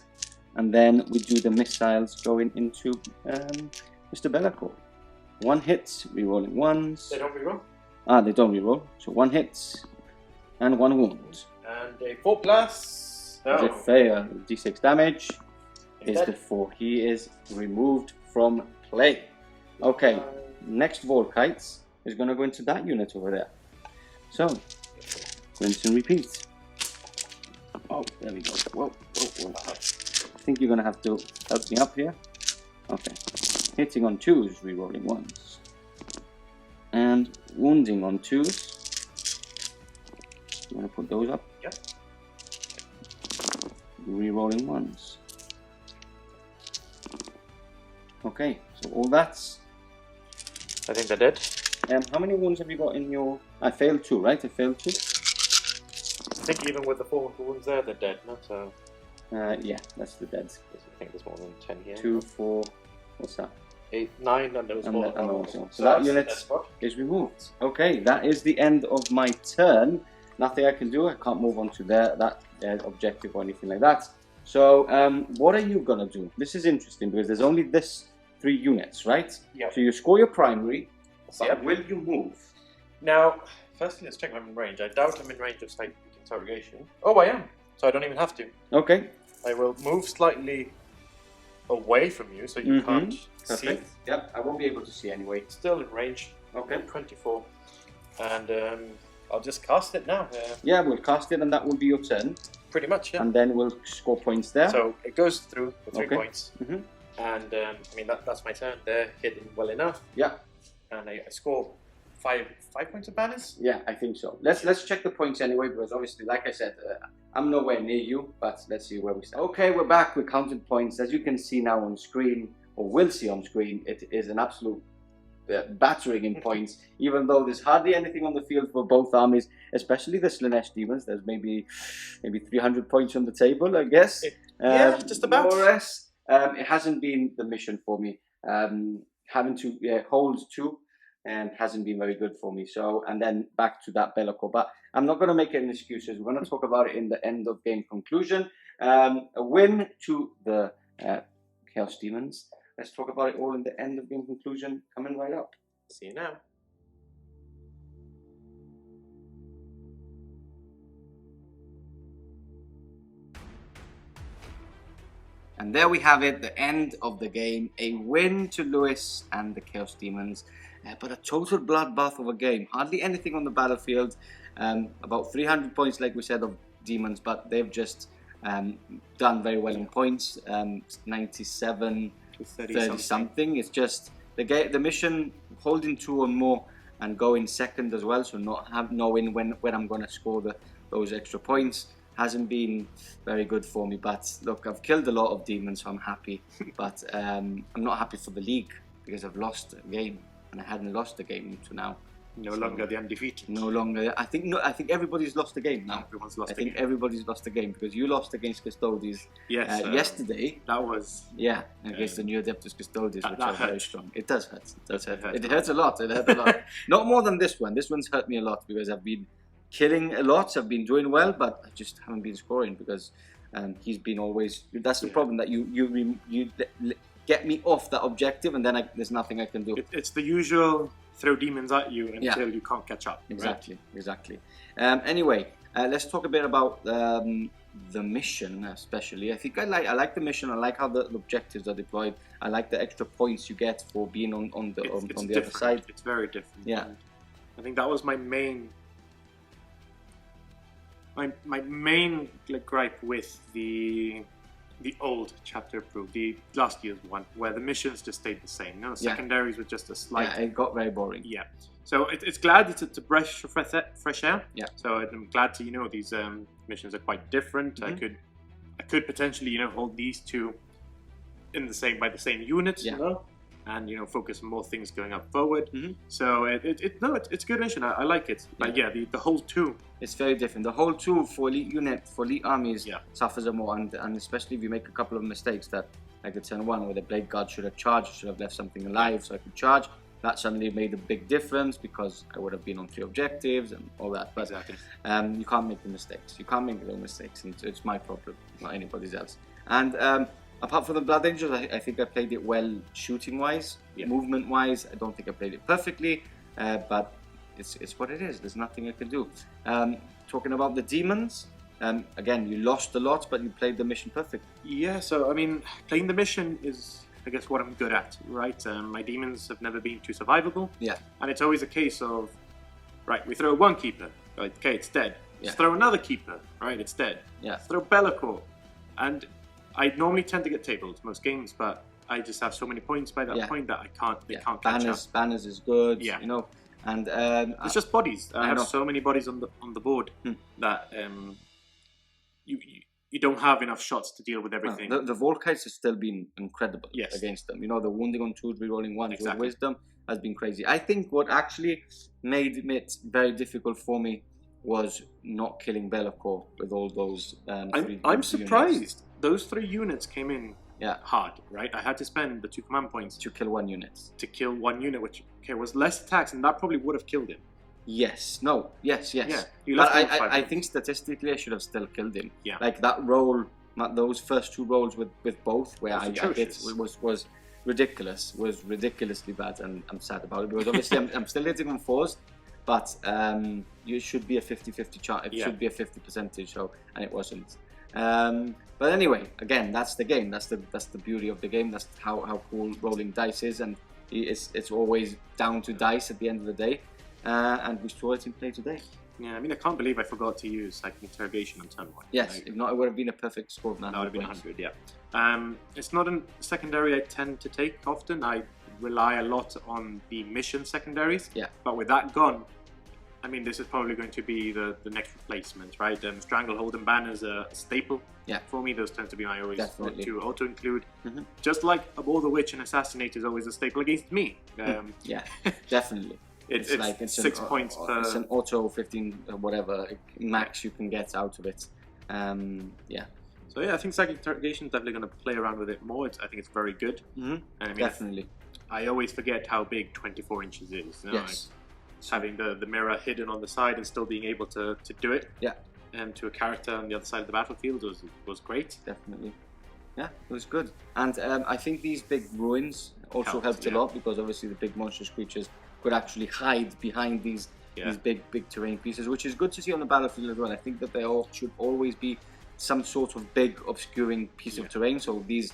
And then we do the missiles going into Mr. Bellico. 1 hit, rerolling 1s. They don't reroll? Ah, they don't reroll. So 1 hit and 1 wound. And a 4 plus. No. They fail. D6 damage is dead. the 4. He is removed from play. Okay, next Volkites is going to go into that unit over there. So, rinse and repeat. Oh, there we go. Whoa. I think you're going to have to help me up here. Okay. Hitting on 2s, rerolling 1s. And wounding on 2s. You want to put those up? Yep. Rerolling 1s. Okay, so all that's... I think they're dead. How many wounds have you got in your... I failed 2, right? I failed 2? I think even with the 4 wounds there, they're dead, no? So... yeah, that's the dead. I think there's more than 10 here. 2, 4... What's that? 8, 9, and there was 4. So that unit is removed. Okay, that is the end of my turn. Nothing I can do. I can't move on to that objective or anything like that. So, what are you gonna do? This is interesting because there's only this 3 units, right? Yeah. So you score your primary. But Yep. will you move? Now, firstly, let's check if I'm in range. I doubt I'm in range of Psychic Interrogation. Oh, I am. So I don't even have to. Okay. I will move slightly away from you so you can't see. Yep, I won't be able to see anyway. Still in range. Okay. 24. And I'll just cast it now. Yeah, we'll cast it and that will be your turn. Pretty much, yeah. And then we'll score points there. So it goes through for 3 Okay. points. And I mean that's my turn. They're hidden well enough, Yeah. and I score 5 points of banners. Yeah, I think so. Let's check the points anyway, because obviously, like I said, I'm nowhere near you, but let's see where we stand. Okay, we're back. We counted points. As you can see now on screen, or will see on screen, it is an absolute battering in points, even though there's hardly anything on the field for both armies, especially the Slaanesh Demons. There's maybe 300 points on the table, I guess. Yeah, just about. More or less. It hasn't been the mission for me. Having to hold 2 and hasn't been very good for me. So, and then back to that Bellico. But I'm not going to make any excuses. We're going to talk about it in the end of game conclusion. A win to the Chaos Daemons. Let's talk about it all in the end of game conclusion, coming right up. See you now. And there we have it, the end of the game. A win to Lewis and the Chaos Daemons, but a total bloodbath of a game. Hardly anything on the battlefield. About 300 points, like we said, of Demons, but they've just done very well in points. 97 to 30 something. It's just the mission holding 2 or more and going second as well, so not knowing when I'm going to score those extra points hasn't been very good for me. But look, I've killed a lot of demons, so I'm happy. But I'm not happy for the league because I've lost a game, and I hadn't lost a game to now. No longer the undefeated. No longer. I think everybody's lost a game now. Everyone's lost. Everybody's lost a game because you lost against Custodes. Yes. Yesterday. That was. Yeah, against the new Adeptus Custodes, which are very strong. It does hurt. It does hurt. It hurts a lot. It hurt a lot. Not more than this one. This one's hurt me a lot because I've been killing a lot. I've been doing well, but I just haven't been scoring because he's been always. That's the problem, that you get me off that objective, and then there's nothing I can do. It's the usual throw demons at you until you can't catch up. Exactly, right? Exactly. Anyway, let's talk a bit about the mission, especially. I think I like the mission. I like how the objectives are deployed. I like the extra points you get for being on the other side. It's very different. Yeah, and I think that was my main. My main gripe with the old chapter approved, the last year's one, where the missions just stayed the same. No, secondaries were just a slight. Yeah, it got very boring. Yeah, so it's glad it's a fresh air. Yeah. So I'm glad to these missions are quite different. Mm-hmm. I could potentially hold these 2 in by the same unit. Yeah. And focus on more things going up forward. Mm-hmm. So it's a good mission. I like it. But yeah, the whole 2. It's very different. The whole 2 for elite armies suffers more, and especially if you make a couple of mistakes, that like the turn 1 where the Blade Guard should have charged, should have left something alive so I could charge. That suddenly made a big difference because I would have been on 3 objectives and all that. But exactly. You can't make the mistakes. You can't make the mistakes, and it's my problem, not anybody's else. And apart from the Blood Angels, I think I played it well shooting-wise, movement-wise. I don't think I played it perfectly, but it's what it is. There's nothing I can do. Talking about the demons, again, you lost a lot, but you played the mission perfect. Yeah, so I mean, playing the mission is, I guess, what I'm good at, right? My demons have never been too survivable. Yeah. And it's always a case of, right, we throw 1 keeper, right, okay, it's dead. Let's throw another keeper, right, it's dead. Yeah. Let's throw Bellico, and I normally tend to get tabled most games, but I just have so many points by that point that they can't catch up. Banners is good, and it's just bodies. I have so many bodies on the board that you don't have enough shots to deal with everything. The Volkites have still been incredible against them. The wounding on 2, rerolling 1 with wisdom has been crazy. I think what actually made it very difficult for me was not killing Bellico with all those. I'm surprised. Units. Those 3 units came in hard, right? I had to spend the 2 command points to kill 1 unit. Which was less attacks, and that probably would have killed him. Yes. No. Yes. Yeah. But I think statistically I should have still killed him. Yeah. Like that roll, those first 2 rolls with both, where I hit was ridiculous. Was ridiculously bad, and I'm sad about it because obviously I'm still hitting on 4s. But you should be a 50-50 chance. It should be a 50 percentage, and it wasn't. But anyway, again, that's the game. That's the beauty of the game. That's how cool rolling dice is, and it's always down to dice at the end of the day. And we saw it in play today. Yeah, I mean, I can't believe I forgot to use like interrogation on turn 1. Yes, Like, if not, it would have been a perfect score of 900 that would have been points. 100, yeah. It's not a secondary I tend to take often. I rely a lot on the mission secondaries. Yeah. But with that gone, I mean, this is probably going to be the next replacement, right? Stranglehold and Ban is a staple. Yeah. For me, those tend to be my always Definitely. to auto-include. Mm-hmm. Just like Abhor the Witch and Assassinate is always a staple against me. Yeah, definitely. It's like 6 points per... It's an auto 15 whatever max you can get out of it. Yeah. So yeah, I think Psychic Interrogation is definitely going to play around with it more. I think it's very good. Mm-hmm. And I mean, Definitely. I always forget how big 24 inches is. You know? Yes. Having the mirror hidden on the side and still being able to do it. Yeah. And to a character on the other side of the battlefield was great. Definitely. Yeah, it was good. And I think these big ruins also helped a lot, because obviously the big monstrous creatures could actually hide behind these big terrain pieces, which is good to see on the battlefield as well. I think that there should always be some sort of big obscuring piece of terrain, so these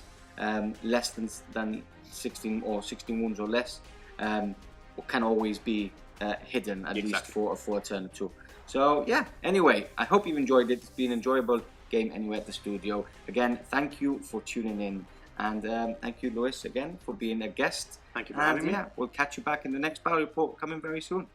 less than 16 or 16 wounds or less can always be hidden, at least for a turn or two. So yeah, anyway, I hope you enjoyed it. It's been an enjoyable game anyway at the studio. Again, thank you for tuning in, and thank you, Lewis, again for being a guest. Thank you for having me. Yeah, we'll catch you back in the next battle report coming very soon.